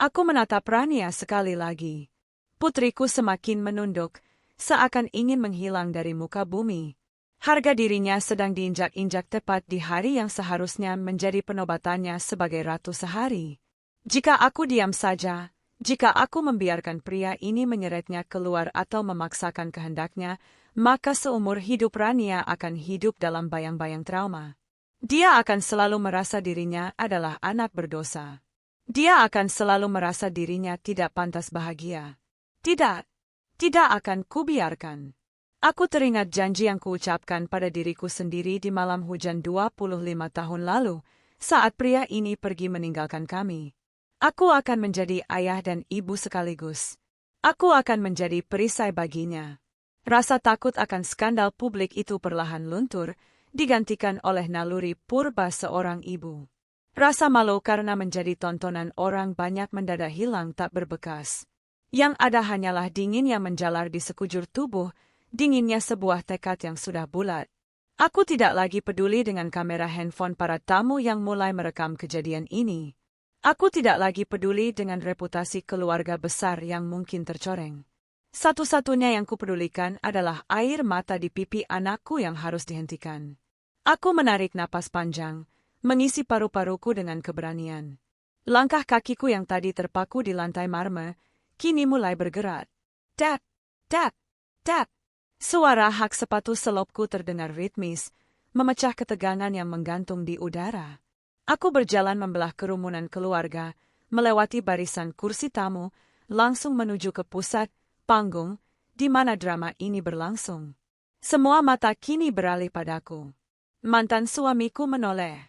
Aku menatap Rania sekali lagi. Putriku semakin menunduk, seakan ingin menghilang dari muka bumi. Harga dirinya sedang diinjak-injak tepat di hari yang seharusnya menjadi penobatannya sebagai ratu sehari. Jika aku diam saja, jika aku membiarkan pria ini menyeretnya keluar atau memaksakan kehendaknya, maka seumur hidup Rania akan hidup dalam bayang-bayang trauma. Dia akan selalu merasa dirinya adalah anak berdosa. Dia akan selalu merasa dirinya tidak pantas bahagia. Tidak akan kubiarkan. Aku teringat janji yang kuucapkan pada diriku sendiri di malam hujan 25 tahun lalu, saat pria ini pergi meninggalkan kami. Aku akan menjadi ayah dan ibu sekaligus. Aku akan menjadi perisai baginya. Rasa takut akan skandal publik itu perlahan luntur, digantikan oleh naluri purba seorang ibu. Rasa malu karena menjadi tontonan orang banyak mendadak hilang tak berbekas. Yang ada hanyalah dingin yang menjalar di sekujur tubuh, dinginnya sebuah tekad yang sudah bulat. Aku tidak lagi peduli dengan kamera handphone para tamu yang mulai merekam kejadian ini. Aku tidak lagi peduli dengan reputasi keluarga besar yang mungkin tercoreng. Satu-satunya yang kupedulikan adalah air mata di pipi anakku yang harus dihentikan. Aku menarik napas panjang, mengisi paru-paruku dengan keberanian. Langkah kakiku yang tadi terpaku di lantai marmer, kini mulai bergerak. Tap, tap, tap. Suara hak sepatu selopku terdengar ritmis, memecah ketegangan yang menggantung di udara. Aku berjalan membelah kerumunan keluarga, melewati barisan kursi tamu, langsung menuju ke pusat panggung, di mana drama ini berlangsung. Semua mata kini beralih padaku. Mantan suamiku menoleh.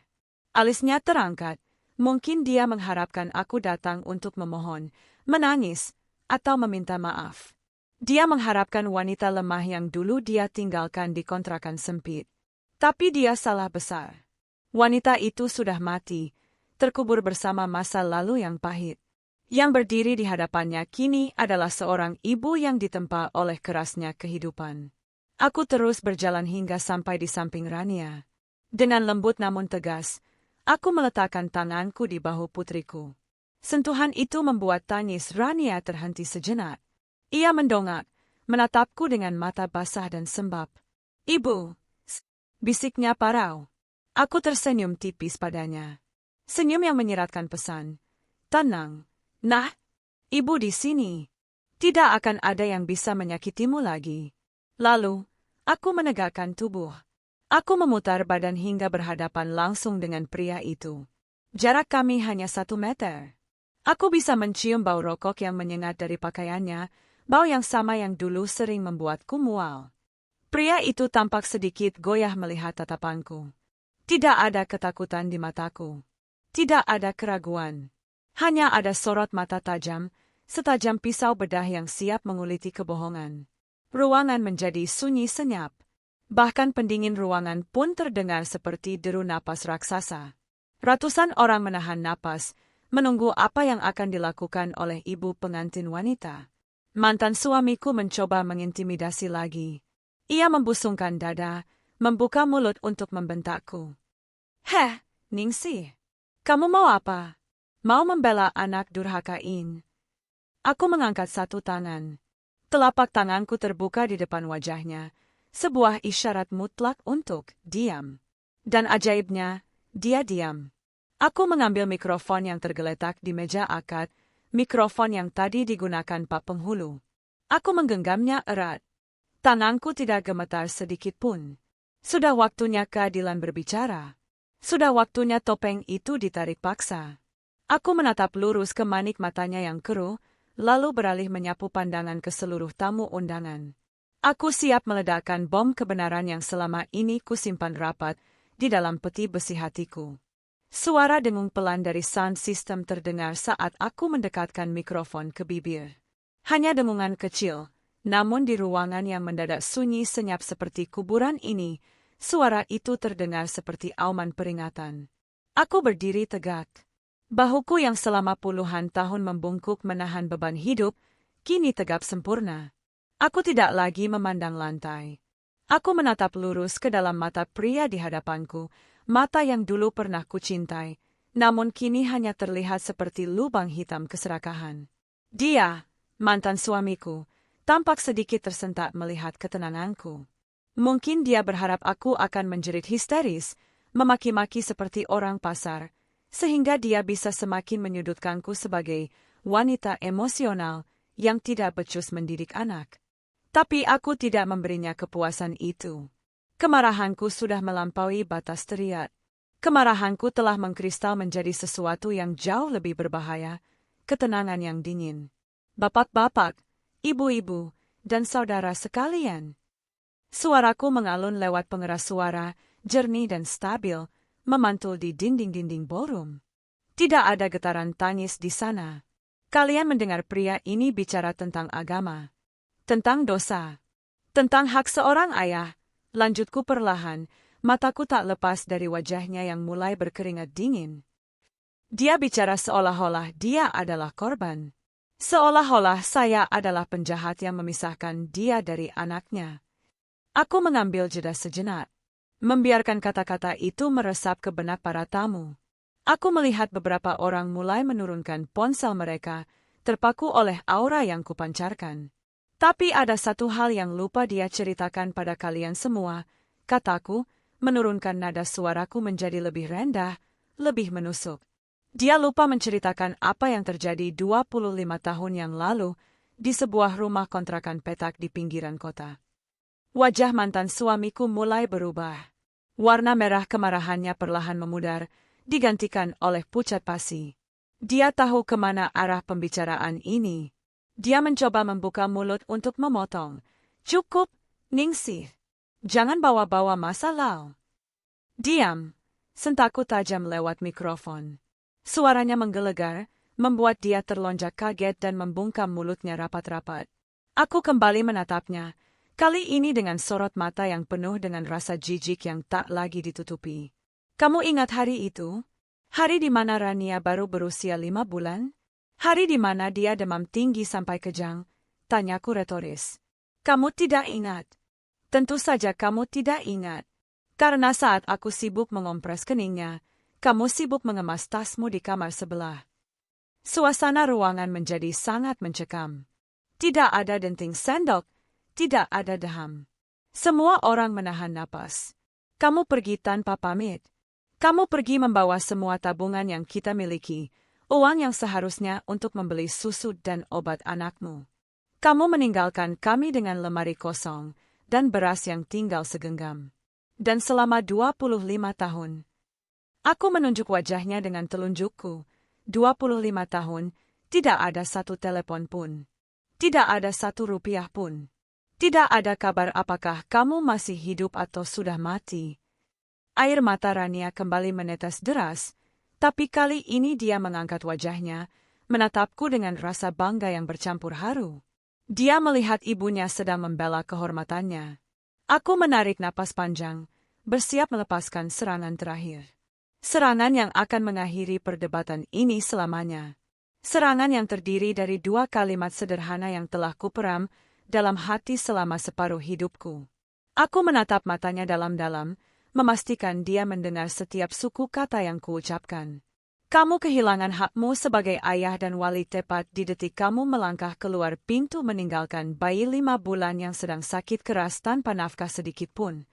Alisnya terangkat, Mungkin dia mengharapkan aku datang untuk memohon, menangis, atau meminta maaf. Dia mengharapkan wanita lemah yang dulu dia tinggalkan di kontrakan sempit. Tapi dia salah besar. Wanita itu sudah mati, terkubur bersama masa lalu yang pahit. Yang berdiri di hadapannya kini adalah seorang ibu yang ditempa oleh kerasnya kehidupan. Aku terus berjalan hingga sampai di samping Rania. Dengan lembut namun tegas, aku meletakkan tanganku di bahu putriku. Sentuhan itu membuat tangis Rania terhenti sejenak. Ia mendongak, menatapku dengan mata basah dan sembab. "Ibu," bisiknya parau. Aku tersenyum tipis padanya. Senyum yang menyiratkan pesan. "Tenang, nah, ibu di sini. Tidak akan ada yang bisa menyakitimu lagi." Lalu, aku menegakkan tubuh. Aku memutar badan hingga berhadapan langsung dengan pria itu. Jarak kami hanya 1 meter. Aku bisa mencium bau rokok yang menyengat dari pakaiannya, bau yang sama yang dulu sering membuatku mual. Pria itu tampak sedikit goyah melihat tatapanku. Tidak ada ketakutan di mataku. Tidak ada keraguan. Hanya ada sorot mata tajam, setajam pisau bedah yang siap menguliti kebohongan. Ruangan menjadi sunyi senyap. Bahkan pendingin ruangan pun terdengar seperti deru napas raksasa. Ratusan orang menahan napas, menunggu apa yang akan dilakukan oleh ibu pengantin wanita. Mantan suamiku mencoba mengintimidasi lagi. Ia membusungkan dada, membuka mulut untuk membentakku. "Heh, Ningsih, kamu mau apa? Mau membela anak durhaka ini?" Aku mengangkat satu tangan. Telapak tanganku terbuka di depan wajahnya, sebuah isyarat mutlak untuk diam. Dan ajaibnya, dia diam. Aku mengambil mikrofon yang tergeletak di meja akad, mikrofon yang tadi digunakan Pak Penghulu. Aku menggenggamnya erat. Tanganku tidak gemetar sedikit pun. Sudah waktunya keadilan berbicara. Sudah waktunya topeng itu ditarik paksa. Aku menatap lurus ke manik matanya yang keruh, lalu beralih menyapu pandangan ke seluruh tamu undangan. Aku siap meledakkan bom kebenaran yang selama ini kusimpan rapat di dalam peti besi hatiku. Suara dengung pelan dari sound system terdengar saat aku mendekatkan mikrofon ke bibir. Hanya dengungan kecil, namun di ruangan yang mendadak sunyi senyap seperti kuburan ini, suara itu terdengar seperti auman peringatan. Aku berdiri tegak. Bahuku yang selama puluhan tahun membungkuk menahan beban hidup, kini tegap sempurna. Aku tidak lagi memandang lantai. Aku menatap lurus ke dalam mata pria di hadapanku, mata yang dulu pernah kucintai, namun kini hanya terlihat seperti lubang hitam keserakahan. Dia, mantan suamiku, tampak sedikit tersentak melihat ketenanganku. Mungkin dia berharap aku akan menjerit histeris, memaki-maki seperti orang pasar, sehingga dia bisa semakin menyudutkanku sebagai wanita emosional yang tidak becus mendidik anak. Tapi aku tidak memberinya kepuasan itu. Kemarahanku sudah melampaui batas teriak. Kemarahanku telah mengkristal menjadi sesuatu yang jauh lebih berbahaya, ketenangan yang dingin. Bapak-bapak, ibu-ibu, dan saudara sekalian. Suaraku mengalun lewat pengeras suara, jernih dan stabil, memantul di dinding-dinding ballroom. Tidak ada getaran tangis di sana. Kalian mendengar pria ini bicara tentang agama, tentang dosa, tentang hak seorang ayah. Lanjutku perlahan, mataku tak lepas dari wajahnya yang mulai berkeringat dingin. Dia bicara seolah-olah dia adalah korban. Seolah-olah saya adalah penjahat yang memisahkan dia dari anaknya. Aku mengambil jeda sejenak, membiarkan kata-kata itu meresap ke benak para tamu. Aku melihat beberapa orang mulai menurunkan ponsel mereka, terpaku oleh aura yang kupancarkan. Tapi ada satu hal yang lupa dia ceritakan pada kalian semua, kataku, menurunkan nada suaraku menjadi lebih rendah, lebih menusuk. Dia lupa menceritakan apa yang terjadi 25 tahun yang lalu di sebuah rumah kontrakan petak di pinggiran kota. Wajah mantan suamiku mulai berubah. Warna merah kemarahannya perlahan memudar, digantikan oleh pucat pasi. Dia tahu kemana arah pembicaraan ini. Dia mencoba membuka mulut untuk memotong. "Cukup, Ningsih. Jangan bawa-bawa masa lalu." "Diam," sentakku tajam lewat mikrofon. Suaranya menggelegar, membuat dia terlonjak kaget dan membungkam mulutnya rapat-rapat. Aku kembali menatapnya, kali ini dengan sorot mata yang penuh dengan rasa jijik yang tak lagi ditutupi. Kamu ingat hari itu? Hari di mana Rania baru berusia 5 bulan? Hari di mana dia demam tinggi sampai kejang? Tanyaku retoris. Kamu tidak ingat? Tentu saja kamu tidak ingat. Karena saat aku sibuk mengompres keningnya, kamu sibuk mengemas tasmu di kamar sebelah. Suasana ruangan menjadi sangat mencekam. Tidak ada denting sendok, tidak ada deham. Semua orang menahan napas. Kamu pergi tanpa pamit. Kamu pergi membawa semua tabungan yang kita miliki, uang yang seharusnya untuk membeli susu dan obat anakmu. Kamu meninggalkan kami dengan lemari kosong dan beras yang tinggal segenggam. Dan selama 25 tahun, aku menunjuk wajahnya dengan telunjukku. 25 tahun, tidak ada satu telepon pun. Tidak ada satu rupiah pun. Tidak ada kabar apakah kamu masih hidup atau sudah mati. Air mata Rania kembali menetes deras, tapi kali ini dia mengangkat wajahnya, menatapku dengan rasa bangga yang bercampur haru. Dia melihat ibunya sedang membela kehormatannya. Aku menarik napas panjang, bersiap melepaskan serangan terakhir. Serangan yang akan mengakhiri perdebatan ini selamanya. Serangan yang terdiri dari 2 kalimat sederhana yang telah kuperam dalam hati selama separuh hidupku. Aku menatap matanya dalam-dalam, memastikan dia mendengar setiap suku kata yang kuucapkan. Kamu kehilangan hakmu sebagai ayah dan wali tepat di detik kamu melangkah keluar pintu meninggalkan bayi 5 bulan yang sedang sakit keras tanpa nafkah sedikit pun.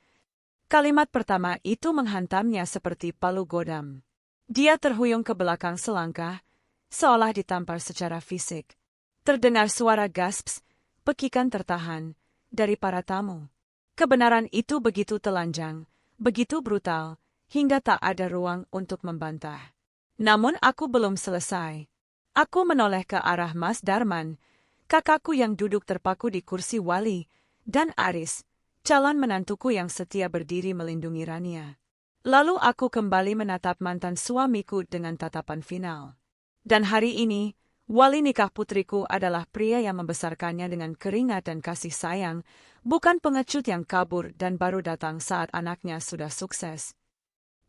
Kalimat pertama itu menghantamnya seperti palu godam. Dia terhuyung ke belakang selangkah, seolah ditampar secara fisik. Terdengar suara gasps, pekikan tertahan, dari para tamu. Kebenaran itu begitu telanjang, begitu brutal, hingga tak ada ruang untuk membantah. Namun aku belum selesai. Aku menoleh ke arah Mas Darman, kakakku yang duduk terpaku di kursi wali, dan Aris, calon menantuku yang setia berdiri melindungi Rania. Lalu aku kembali menatap mantan suamiku dengan tatapan final. Dan hari ini, wali nikah putriku adalah pria yang membesarkannya dengan keringat dan kasih sayang, bukan pengecut yang kabur dan baru datang saat anaknya sudah sukses.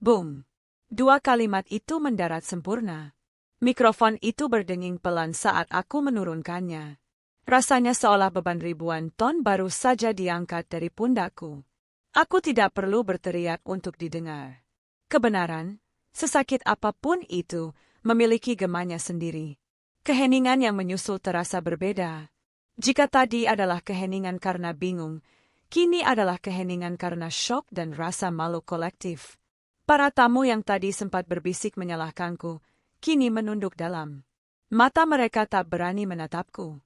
Boom! 2 kalimat itu mendarat sempurna. Mikrofon itu berdenging pelan saat aku menurunkannya. Rasanya seolah beban ribuan ton baru saja diangkat dari pundakku. Aku tidak perlu berteriak untuk didengar. Kebenaran, sesakit apapun itu, memiliki gemanya sendiri. Keheningan yang menyusul terasa berbeda. Jika tadi adalah keheningan karena bingung, kini adalah keheningan karena syok dan rasa malu kolektif. Para tamu yang tadi sempat berbisik menyalahkanku, kini menunduk dalam. Mata mereka tak berani menatapku.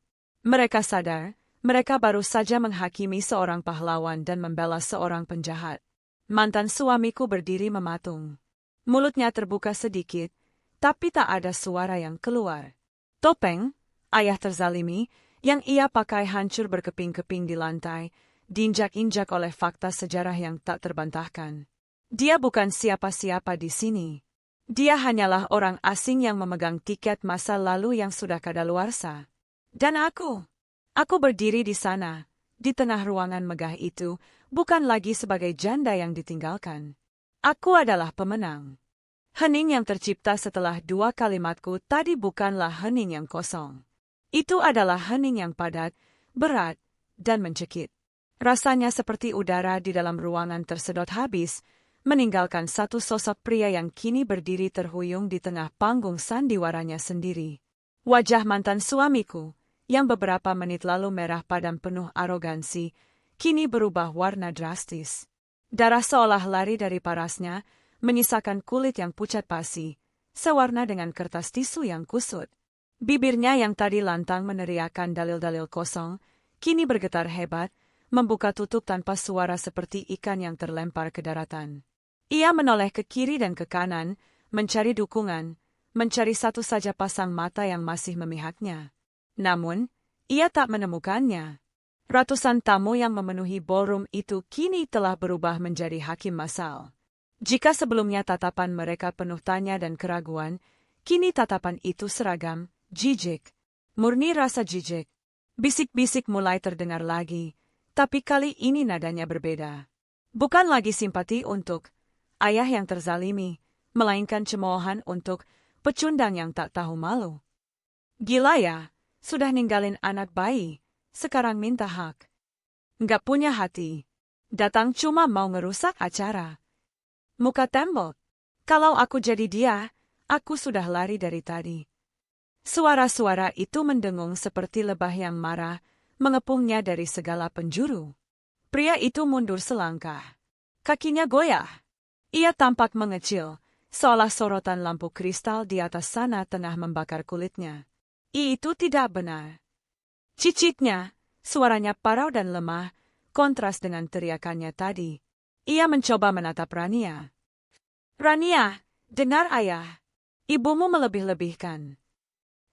Mereka sadar, mereka baru saja menghakimi seorang pahlawan dan membela seorang penjahat. Mantan suamiku berdiri mematung. Mulutnya terbuka sedikit, tapi tak ada suara yang keluar. Topeng, ayah terzalimi, yang ia pakai hancur berkeping-keping di lantai, diinjak-injak oleh fakta sejarah yang tak terbantahkan. Dia bukan siapa-siapa di sini. Dia hanyalah orang asing yang memegang tiket masa lalu yang sudah kadaluarsa. Dan aku berdiri di sana, di tengah ruangan megah itu, bukan lagi sebagai janda yang ditinggalkan. Aku adalah pemenang. Hening yang tercipta setelah 2 kalimatku tadi bukanlah hening yang kosong. Itu adalah hening yang padat, berat, dan mencekik. Rasanya seperti udara di dalam ruangan tersedot habis, meninggalkan satu sosok pria yang kini berdiri terhuyung di tengah panggung sandiwaranya sendiri. Wajah mantan suamiku, yang beberapa menit lalu merah padam penuh arogansi, kini berubah warna drastis. Darah seolah lari dari parasnya, menyisakan kulit yang pucat pasi, sewarna dengan kertas tisu yang kusut. Bibirnya yang tadi lantang meneriakkan dalil-dalil kosong, kini bergetar hebat, membuka tutup tanpa suara seperti ikan yang terlempar ke daratan. Ia menoleh ke kiri dan ke kanan, mencari dukungan, mencari satu saja pasang mata yang masih memihaknya. Namun, ia tak menemukannya. Ratusan tamu yang memenuhi ballroom itu kini telah berubah menjadi hakim massal. Jika sebelumnya tatapan mereka penuh tanya dan keraguan, Kini tatapan itu seragam, jijik. Murni rasa jijik. Bisik-bisik mulai terdengar lagi, tapi kali ini nadanya berbeda. Bukan lagi simpati untuk ayah yang terzalimi, melainkan cemoohan untuk pecundang yang tak tahu malu. Gila ya, sudah ninggalin anak bayi, sekarang minta hak. Nggak punya hati. Datang cuma mau ngerusak acara. Muka tembok. Kalau aku jadi dia, aku sudah lari dari tadi. Suara-suara itu mendengung seperti lebah yang marah, mengepungnya dari segala penjuru. Pria itu mundur selangkah. Kakinya goyah. Ia tampak mengecil, seolah sorotan lampu kristal di atas sana tengah membakar kulitnya. Itu tidak benar. Cicitnya, suaranya parau dan lemah, kontras dengan teriakannya tadi. Ia mencoba menatap Rania. Rania, dengar ayah. Ibumu melebih-lebihkan.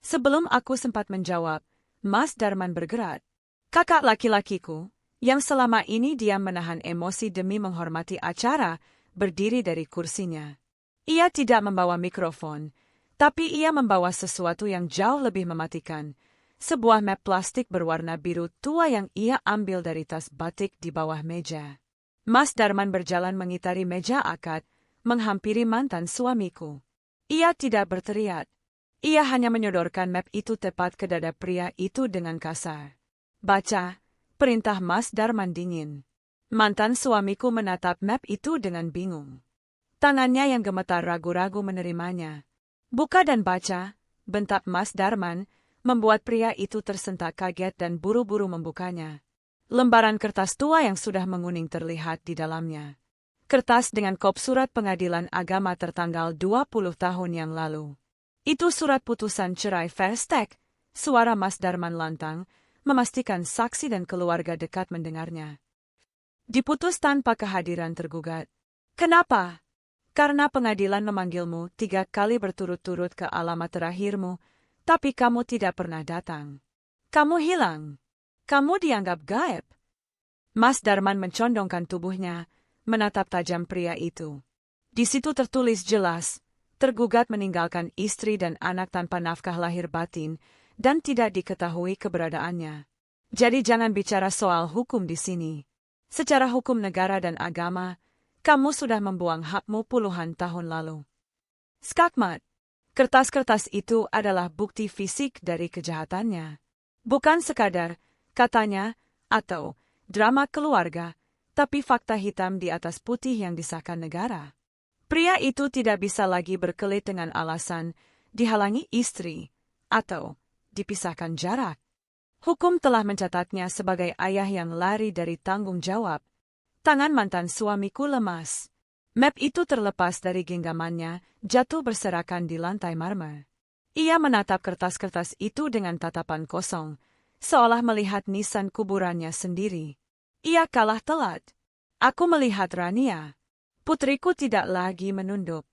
Sebelum aku sempat menjawab, Mas Darman bergerak. Kakak laki-lakiku, yang selama ini diam menahan emosi demi menghormati acara, berdiri dari kursinya. Ia tidak membawa mikrofon, tapi ia membawa sesuatu yang jauh lebih mematikan. Sebuah map plastik berwarna biru tua yang ia ambil dari tas batik di bawah meja. Mas Darman berjalan mengitari meja akad, menghampiri mantan suamiku. Ia tidak berteriak. Ia hanya menyodorkan map itu tepat ke dada pria itu dengan kasar. Baca, perintah Mas Darman dingin. Mantan suamiku menatap map itu dengan bingung. Tangannya yang gemetar ragu-ragu menerimanya. Buka dan baca, bentak Mas Darman, membuat pria itu tersentak kaget dan buru-buru membukanya. Lembaran kertas tua yang sudah menguning terlihat di dalamnya. Kertas dengan kop surat pengadilan agama tertanggal 20 tahun yang lalu. Itu surat putusan cerai Verstek, suara Mas Darman lantang, memastikan saksi dan keluarga dekat mendengarnya. Diputus tanpa kehadiran tergugat. Kenapa? Karena pengadilan memanggilmu 3 kali berturut-turut ke alamat terakhirmu, tapi kamu tidak pernah datang. Kamu hilang. Kamu dianggap gaib. Mas Darman mencondongkan tubuhnya, menatap tajam pria itu. Di situ tertulis jelas, tergugat meninggalkan istri dan anak tanpa nafkah lahir batin, dan tidak diketahui keberadaannya. Jadi jangan bicara soal hukum di sini. Secara hukum negara dan agama, kamu sudah membuang hakmu puluhan tahun lalu. Skakmat. Kertas-kertas itu adalah bukti fisik dari kejahatannya. Bukan sekadar, katanya, atau drama keluarga, tapi fakta hitam di atas putih yang disahkan negara. Pria itu tidak bisa lagi berkelit dengan alasan dihalangi istri atau dipisahkan jarak. Hukum telah mencatatnya sebagai ayah yang lari dari tanggung jawab. Tangan mantan suamiku lemas. Map itu terlepas dari genggamannya, jatuh berserakan di lantai marmer. Ia menatap kertas-kertas itu dengan tatapan kosong, seolah melihat nisan kuburannya sendiri. Ia kalah telat. Aku melihat Rania. Putriku tidak lagi menunduk.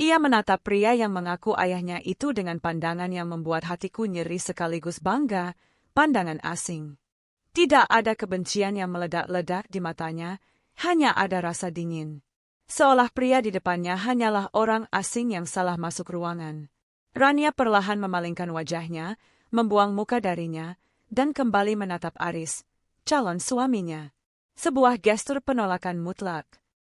Ia menatap pria yang mengaku ayahnya itu dengan pandangan yang membuat hatiku nyeri sekaligus bangga, pandangan asing. Tidak ada kebencian yang meledak-ledak di matanya, hanya ada rasa dingin. Seolah pria di depannya hanyalah orang asing yang salah masuk ruangan. Rania perlahan memalingkan wajahnya, membuang muka darinya, dan kembali menatap Aris, calon suaminya. Sebuah gestur penolakan mutlak.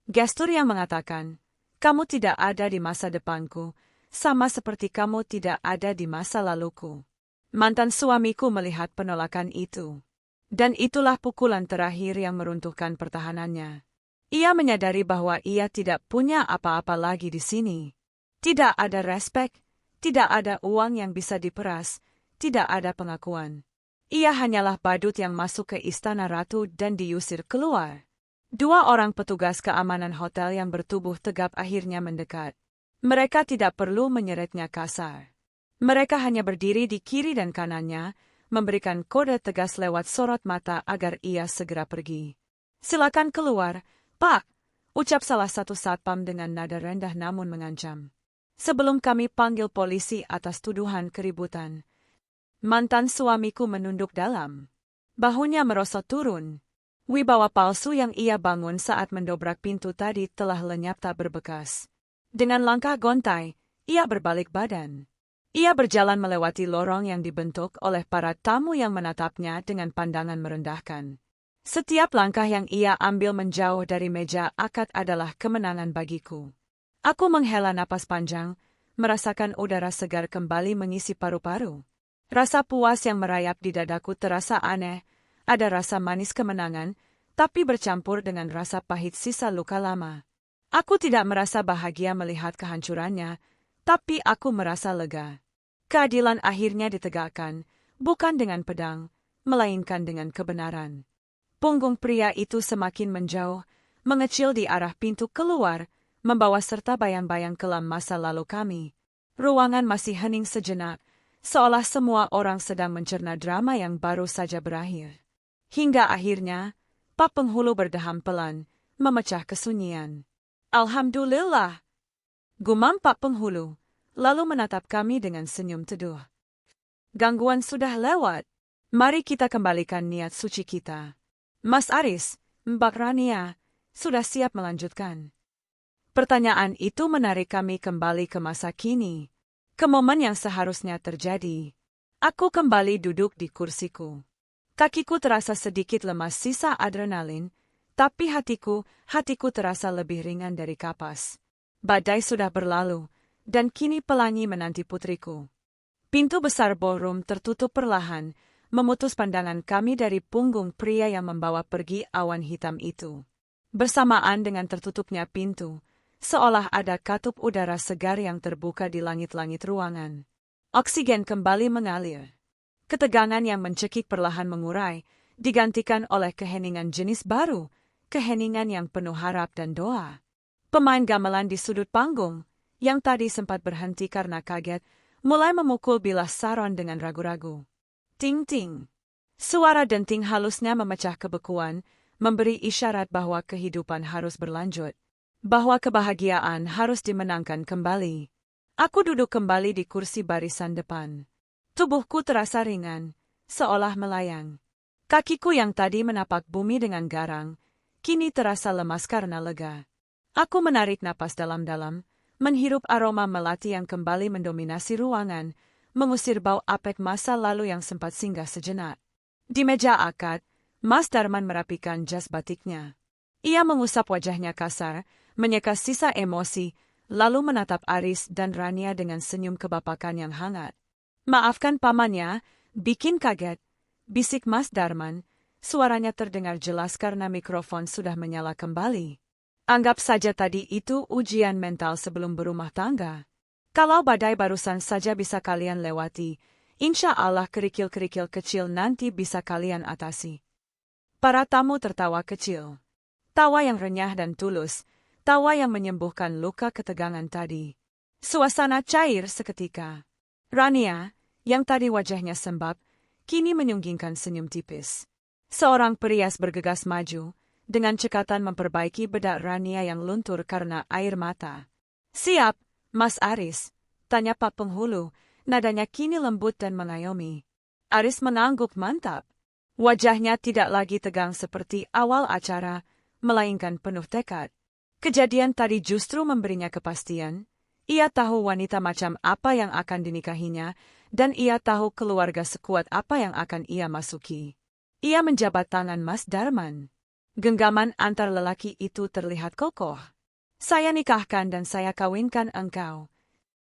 Gestur yang mengatakan, kamu tidak ada di masa depanku, sama seperti kamu tidak ada di masa laluku. Mantan suamiku melihat penolakan itu. Dan itulah pukulan terakhir yang meruntuhkan pertahanannya. Ia menyadari bahwa ia tidak punya apa-apa lagi di sini. Tidak ada respek, tidak ada uang yang bisa diperas, tidak ada pengakuan. Ia hanyalah badut yang masuk ke istana ratu dan diusir keluar. 2 orang petugas keamanan hotel yang bertubuh tegap akhirnya mendekat. Mereka tidak perlu menyeretnya kasar. Mereka hanya berdiri di kiri dan kanannya, memberikan kode tegas lewat sorot mata agar ia segera pergi. Silakan keluar, Pak, ucap salah satu satpam dengan nada rendah namun mengancam. Sebelum kami panggil polisi atas tuduhan keributan. Mantan suamiku menunduk dalam. Bahunya merosot turun. Wibawa palsu yang ia bangun saat mendobrak pintu tadi telah lenyap tak berbekas. Dengan langkah gontai, Ia berbalik badan. Ia berjalan melewati lorong yang dibentuk oleh para tamu yang menatapnya dengan pandangan merendahkan. Setiap langkah yang ia ambil menjauh dari meja akad adalah kemenangan bagiku. Aku menghela napas panjang, merasakan udara segar kembali mengisi paru-paru. Rasa puas yang merayap di dadaku terasa aneh, ada rasa manis kemenangan, tapi bercampur dengan rasa pahit sisa luka lama. Aku tidak merasa bahagia melihat kehancurannya, tapi aku merasa lega. Keadilan akhirnya ditegakkan, bukan dengan pedang, melainkan dengan kebenaran. Punggung pria itu semakin menjauh, mengecil di arah pintu keluar, membawa serta bayang-bayang kelam masa lalu kami. Ruangan masih hening sejenak, seolah semua orang sedang mencerna drama yang baru saja berakhir. Hingga akhirnya, Pak Penghulu berdeham pelan, memecah kesunyian. Alhamdulillah, gumam Pak Penghulu, lalu menatap kami dengan senyum teduh. Gangguan sudah lewat. Mari kita kembalikan niat suci kita. Mas Aris, Mbak Rania, sudah siap melanjutkan? Pertanyaan itu menarik kami kembali ke masa kini, ke momen yang seharusnya terjadi. Aku kembali duduk di kursiku. Kakiku terasa sedikit lemas sisa adrenalin, tapi hatiku terasa lebih ringan dari kapas. Badai sudah berlalu, dan kini pelangi menanti putriku. Pintu besar ballroom tertutup perlahan, memutus pandangan kami dari punggung pria yang membawa pergi awan hitam itu. Bersamaan dengan tertutupnya pintu, seolah ada katup udara segar yang terbuka di langit-langit ruangan. Oksigen kembali mengalir. Ketegangan yang mencekik perlahan mengurai, digantikan oleh keheningan jenis baru, keheningan yang penuh harap dan doa. Pemain gamelan di sudut panggung, yang tadi sempat berhenti karena kaget, mulai memukul bilas saron dengan ragu-ragu. Ting-ting. Suara denting halusnya memecah kebekuan, memberi isyarat bahwa kehidupan harus berlanjut. Bahwa kebahagiaan harus dimenangkan kembali. Aku duduk kembali di kursi barisan depan. Tubuhku terasa ringan, seolah melayang. Kakiku yang tadi menapak bumi dengan garang, kini terasa lemas karena lega. Aku menarik napas dalam-dalam, menghirup aroma melati yang kembali mendominasi ruangan, mengusir bau apek masa lalu yang sempat singgah sejenak. Di meja akad, Mas Darman merapikan jas batiknya. Ia mengusap wajahnya kasar, menyeka sisa emosi, lalu menatap Aris dan Rania dengan senyum kebapakan yang hangat. Maafkan pamannya, bikin kaget, bisik Mas Darman, suaranya terdengar jelas karena mikrofon sudah menyala kembali. Anggap saja tadi itu ujian mental sebelum berumah tangga. Kalau badai barusan saja bisa kalian lewati, insya Allah kerikil-kerikil kecil nanti bisa kalian atasi. Para tamu tertawa kecil. Tawa yang renyah dan tulus, tawa yang menyembuhkan luka ketegangan tadi. Suasana cair seketika. Rania, yang tadi wajahnya sembab, kini menyunggingkan senyum tipis. Seorang perias bergegas maju, dengan cekatan memperbaiki bedak Rania yang luntur karena air mata. Siap, Mas Aris, tanya Pak Penghulu, nadanya kini lembut dan mengayomi. Aris mengangguk mantap. Wajahnya tidak lagi tegang seperti awal acara, melainkan penuh tekad. Kejadian tadi justru memberinya kepastian. Ia tahu wanita macam apa yang akan dinikahinya, dan ia tahu keluarga sekuat apa yang akan ia masuki. Ia menjabat tangan Mas Darman. Genggaman antar lelaki itu terlihat kokoh. Saya nikahkan dan saya kawinkan engkau.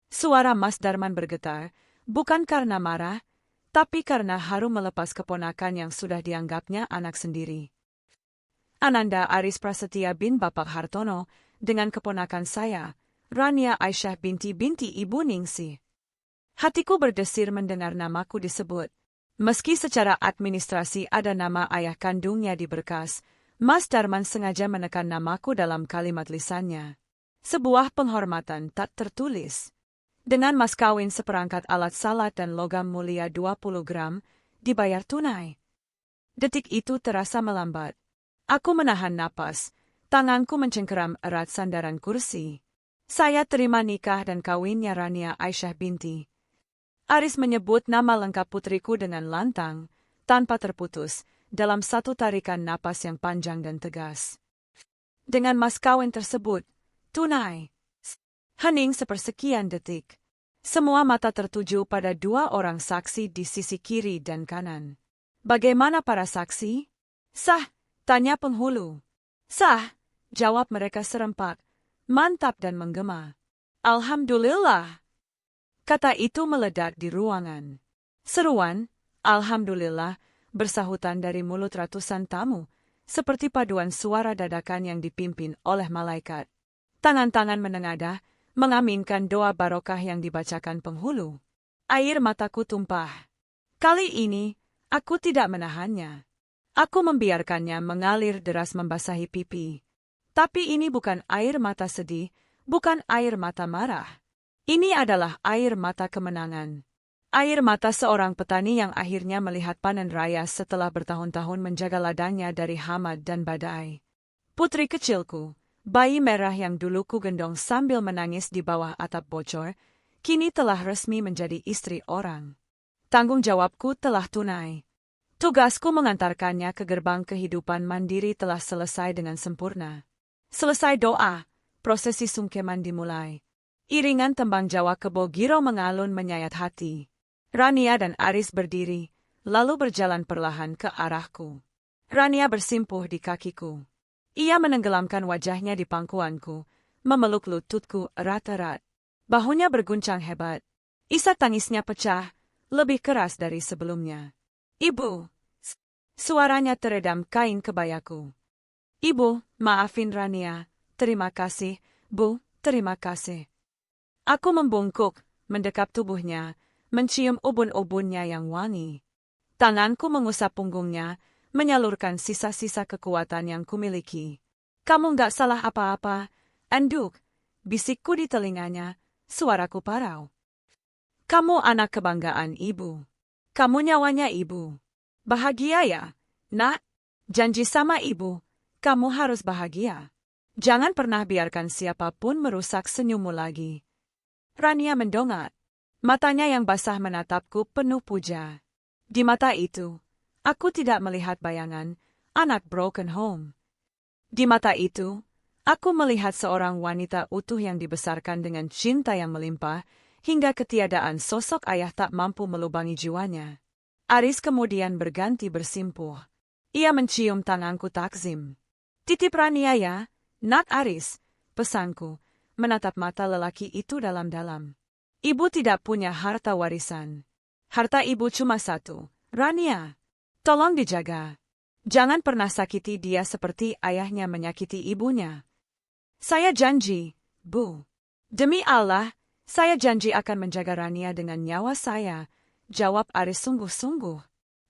Suara Mas Darman bergetar, bukan karena marah, tapi karena haru melepas keponakan yang sudah dianggapnya anak sendiri. Ananda Aris Prasetya bin Bapak Hartono, dengan keponakan saya, Rania Aisyah binti Ibu Ningsih. Hatiku berdesir mendengar namaku disebut. Meski secara administrasi ada nama ayah kandungnya di berkas, Mas Darman sengaja menekan namaku dalam kalimat lisannya. Sebuah penghormatan tak tertulis. Dengan mas kawin seperangkat alat salat dan logam mulia 20 gram, dibayar tunai. Detik itu terasa melambat. Aku menahan napas, tanganku mencengkeram erat sandaran kursi. Saya terima nikah dan kawinnya Rania Aisyah binti. Aris menyebut nama lengkap putriku dengan lantang, tanpa terputus, dalam satu tarikan napas yang panjang dan tegas. Dengan mas kawin tersebut, tunai. Hening sepersekian detik. Semua mata tertuju pada dua orang saksi di sisi kiri dan kanan. Bagaimana para saksi? Sah, tanya penghulu. Sah, jawab mereka serempak, mantap dan menggema. Alhamdulillah, kata itu meledak di ruangan. Seruan, Alhamdulillah, bersahutan dari mulut ratusan tamu, seperti paduan suara dadakan yang dipimpin oleh malaikat. Tangan-tangan menengadah, mengaminkan doa barokah yang dibacakan penghulu. Air mataku tumpah. Kali ini, aku tidak menahannya. Aku membiarkannya mengalir deras membasahi pipi. Tapi ini bukan air mata sedih, bukan air mata marah. Ini adalah air mata kemenangan. Air mata seorang petani yang akhirnya melihat panen raya setelah bertahun-tahun menjaga ladangnya dari hama dan badai. Putri kecilku, bayi merah yang dulu ku gendong sambil menangis di bawah atap bocor, kini telah resmi menjadi istri orang. Tanggung jawabku telah tunai. Tugasku mengantarkannya ke gerbang kehidupan mandiri telah selesai dengan sempurna. Selesai doa, prosesi sungkeman dimulai. Iringan tembang Jawa Kebo Giro mengalun menyayat hati. Rania dan Aris berdiri, lalu berjalan perlahan ke arahku. Rania bersimpuh di kakiku. Ia menenggelamkan wajahnya di pangkuanku, memeluk lututku erat-erat. Bahunya berguncang hebat. Isak tangisnya pecah, lebih keras dari sebelumnya. Ibu! Suaranya teredam kain kebayaku. Ibu, maafin Rania. Terima kasih, Bu, terima kasih. Aku membungkuk, mendekap tubuhnya, mencium ubun-ubunnya yang wangi. Tanganku mengusap punggungnya, menyalurkan sisa-sisa kekuatan yang kumiliki. Kamu nggak salah apa-apa, Anduk, bisikku di telinganya, suaraku parau. Kamu anak kebanggaan ibu. Kamu nyawanya ibu. Bahagia ya, nak? Janji sama ibu, kamu harus bahagia. Jangan pernah biarkan siapapun merusak senyummu lagi. Rania mendongak. Matanya yang basah menatapku penuh puja. Di mata itu, aku tidak melihat bayangan anak broken home. Di mata itu, aku melihat seorang wanita utuh yang dibesarkan dengan cinta yang melimpah, hingga ketiadaan sosok ayah tak mampu melubangi jiwanya. Aris kemudian berganti bersimpuh. Ia mencium tanganku takzim. Titip Rania ya, nak Aris, pesanku, menatap mata lelaki itu dalam-dalam. Ibu tidak punya harta warisan. Harta ibu cuma satu, Rania. Tolong dijaga. Jangan pernah sakiti dia seperti ayahnya menyakiti ibunya. Saya janji, Bu. Demi Allah, saya janji akan menjaga Rania dengan nyawa saya, jawab Aris sungguh-sungguh.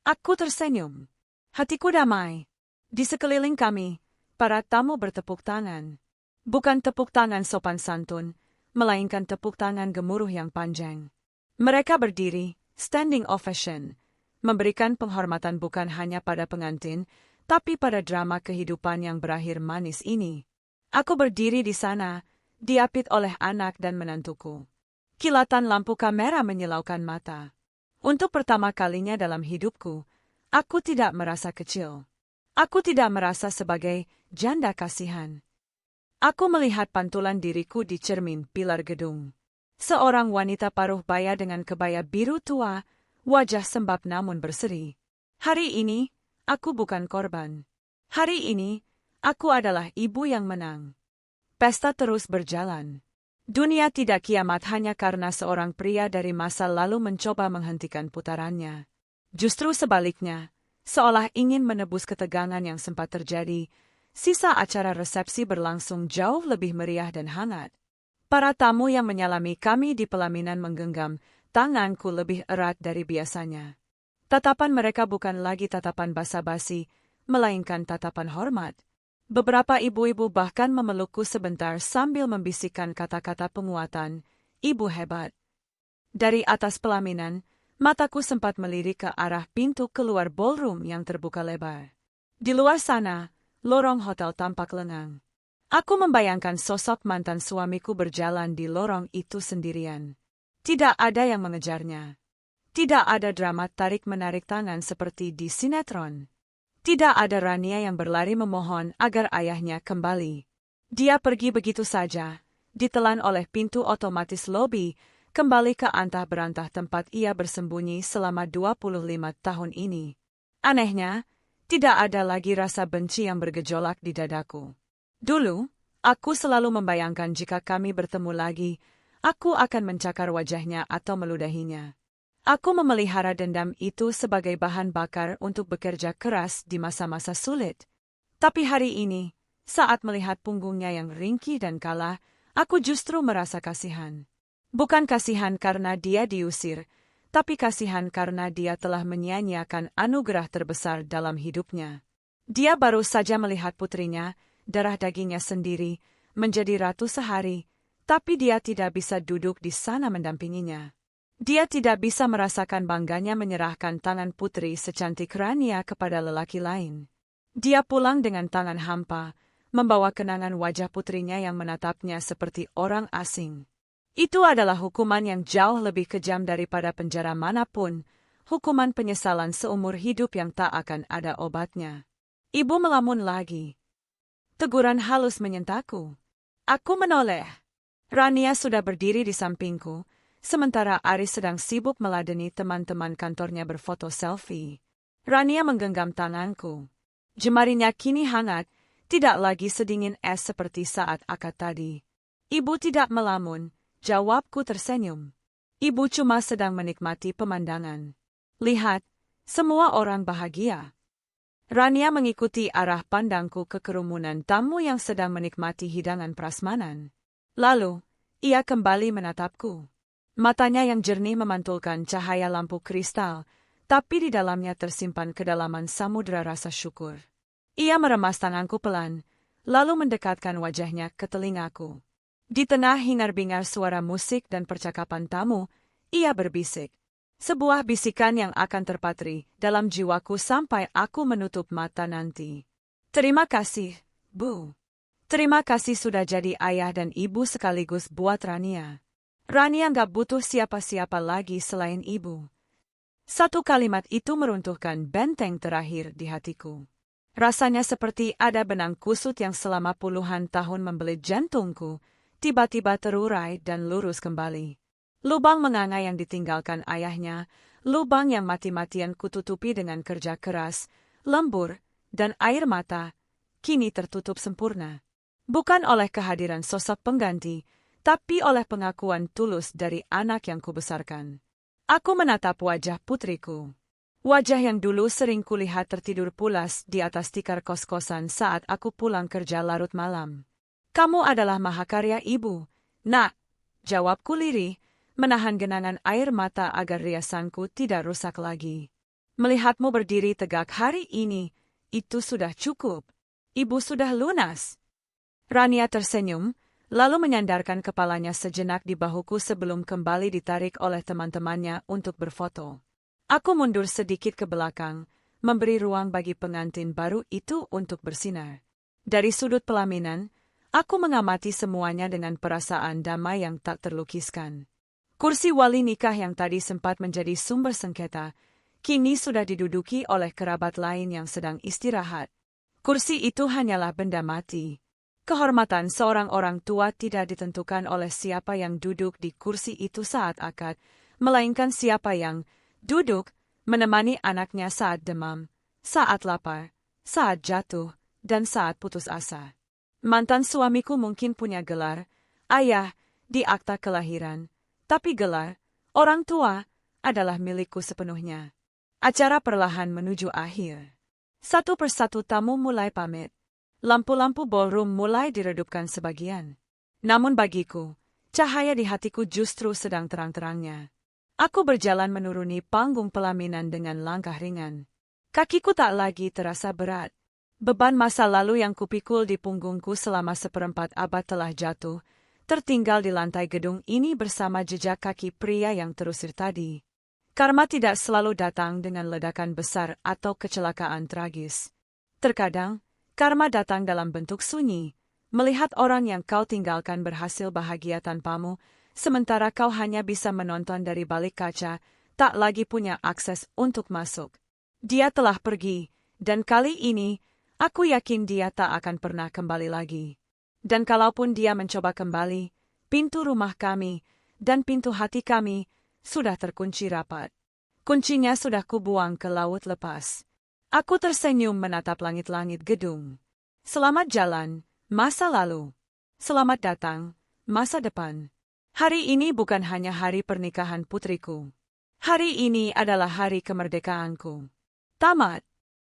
Aku tersenyum. Hatiku damai. Di sekeliling kami, para tamu bertepuk tangan. Bukan tepuk tangan sopan santun, melainkan tepuk tangan gemuruh yang panjang. Mereka berdiri, standing ovation, memberikan penghormatan bukan hanya pada pengantin, tapi pada drama kehidupan yang berakhir manis ini. Aku berdiri di sana, diapit oleh anak dan menantuku. Kilatan lampu kamera menyilaukan mata. Untuk pertama kalinya dalam hidupku, aku tidak merasa kecil. Aku tidak merasa sebagai janda kasihan. Aku melihat pantulan diriku di cermin pilar gedung. Seorang wanita paruh baya dengan kebaya biru tua, wajah sembab namun berseri. Hari ini, aku bukan korban. Hari ini, aku adalah ibu yang menang. Pesta terus berjalan. Dunia tidak kiamat hanya karena seorang pria dari masa lalu mencoba menghentikan putarannya. Justru sebaliknya, seolah ingin menebus ketegangan yang sempat terjadi, sisa acara resepsi berlangsung jauh lebih meriah dan hangat. Para tamu yang menyalami kami di pelaminan menggenggam tanganku lebih erat dari biasanya. Tatapan mereka bukan lagi tatapan basa-basi, melainkan tatapan hormat. Beberapa ibu-ibu bahkan memelukku sebentar sambil membisikkan kata-kata penguatan, "Ibu hebat." Dari atas pelaminan, mataku sempat melirik ke arah pintu keluar ballroom yang terbuka lebar. Di luar sana, lorong hotel tampak lengang. Aku membayangkan sosok mantan suamiku berjalan di lorong itu sendirian. Tidak ada yang mengejarnya. Tidak ada drama tarik-menarik tangan seperti di sinetron. Tidak ada Rania yang berlari memohon agar ayahnya kembali. Dia pergi begitu saja, ditelan oleh pintu otomatis lobi, kembali ke antah berantah tempat ia bersembunyi selama 25 tahun ini. Anehnya, tidak ada lagi rasa benci yang bergejolak di dadaku. Dulu, aku selalu membayangkan jika kami bertemu lagi, aku akan mencakar wajahnya atau meludahinya. Aku memelihara dendam itu sebagai bahan bakar untuk bekerja keras di masa-masa sulit. Tapi hari ini, saat melihat punggungnya yang ringkih dan kalah, aku justru merasa kasihan. Bukan kasihan karena dia diusir, tapi kasihan karena dia telah menyia-nyiakan anugerah terbesar dalam hidupnya. Dia baru saja melihat putrinya, darah dagingnya sendiri, menjadi ratu sehari, tapi dia tidak bisa duduk di sana mendampinginya. Dia tidak bisa merasakan bangganya menyerahkan tangan putri secantik Rania kepada lelaki lain. Dia pulang dengan tangan hampa, membawa kenangan wajah putrinya yang menatapnya seperti orang asing. Itu adalah hukuman yang jauh lebih kejam daripada penjara manapun, hukuman penyesalan seumur hidup yang tak akan ada obatnya. Ibu melamun lagi. Teguran halus menyentakku. Aku menoleh. Rania sudah berdiri di sampingku, sementara Aris sedang sibuk meladeni teman-teman kantornya berfoto selfie. Rania menggenggam tanganku. Jemarinya kini hangat, tidak lagi sedingin es seperti saat akad tadi. Ibu tidak melamun, jawabku tersenyum. Ibu cuma sedang menikmati pemandangan. Lihat, semua orang bahagia. Rania mengikuti arah pandangku ke kerumunan tamu yang sedang menikmati hidangan prasmanan. Lalu, ia kembali menatapku. Matanya yang jernih memantulkan cahaya lampu kristal, tapi di dalamnya tersimpan kedalaman samudera rasa syukur. Ia meremas tanganku pelan, lalu mendekatkan wajahnya ke telingaku. Di tengah hingar-bingar suara musik dan percakapan tamu, ia berbisik. Sebuah bisikan yang akan terpatri dalam jiwaku sampai aku menutup mata nanti. Terima kasih, Bu. Terima kasih sudah jadi ayah dan ibu sekaligus buat Rania. Rania gak butuh siapa-siapa lagi selain ibu. Satu kalimat itu meruntuhkan benteng terakhir di hatiku. Rasanya seperti ada benang kusut yang selama puluhan tahun membelit jantungku, tiba-tiba terurai dan lurus kembali. Lubang menganga yang ditinggalkan ayahnya, lubang yang mati-matian kututupi dengan kerja keras, lembur, dan air mata, kini tertutup sempurna. Bukan oleh kehadiran sosok pengganti, tapi oleh pengakuan tulus dari anak yang kubesarkan. Aku menatap wajah putriku. Wajah yang dulu sering kulihat tertidur pulas di atas tikar kos-kosan saat aku pulang kerja larut malam. Kamu adalah mahakarya ibu, nak, jawabku lirih, menahan genangan air mata agar riasanku tidak rusak lagi. Melihatmu berdiri tegak hari ini, itu sudah cukup. Ibu sudah lunas. Rania tersenyum, lalu menyandarkan kepalanya sejenak di bahuku sebelum kembali ditarik oleh teman-temannya untuk berfoto. Aku mundur sedikit ke belakang, memberi ruang bagi pengantin baru itu untuk bersinar. Dari sudut pelaminan, aku mengamati semuanya dengan perasaan damai yang tak terlukiskan. Kursi wali nikah yang tadi sempat menjadi sumber sengketa, kini sudah diduduki oleh kerabat lain yang sedang istirahat. Kursi itu hanyalah benda mati. Kehormatan seorang orang tua tidak ditentukan oleh siapa yang duduk di kursi itu saat akad, melainkan siapa yang duduk menemani anaknya saat demam, saat lapar, saat jatuh, dan saat putus asa. Mantan suamiku mungkin punya gelar, ayah, di akta kelahiran, tapi gelar, orang tua, adalah milikku sepenuhnya. Acara perlahan menuju akhir. Satu persatu tamu mulai pamit. Lampu-lampu ballroom mulai diredupkan sebagian. Namun bagiku, cahaya di hatiku justru sedang terang-terangnya. Aku berjalan menuruni panggung pelaminan dengan langkah ringan. Kakiku tak lagi terasa berat. Beban masa lalu yang kupikul di punggungku selama seperempat abad telah jatuh, tertinggal di lantai gedung ini bersama jejak kaki pria yang terusir tadi. Karma tidak selalu datang dengan ledakan besar atau kecelakaan tragis. Terkadang, karma datang dalam bentuk sunyi, melihat orang yang kau tinggalkan berhasil bahagia tanpamu, sementara kau hanya bisa menonton dari balik kaca, tak lagi punya akses untuk masuk. Dia telah pergi, dan kali ini, aku yakin dia tak akan pernah kembali lagi. Dan kalaupun dia mencoba kembali, Pintu rumah kami dan pintu hati kami sudah terkunci rapat. Kuncinya sudah kubuang ke laut lepas. Aku tersenyum menatap langit-langit gedung. Selamat jalan, masa lalu. Selamat datang, masa depan. Hari ini bukan hanya hari pernikahan putriku. Hari ini adalah hari kemerdekaanku. Tamat.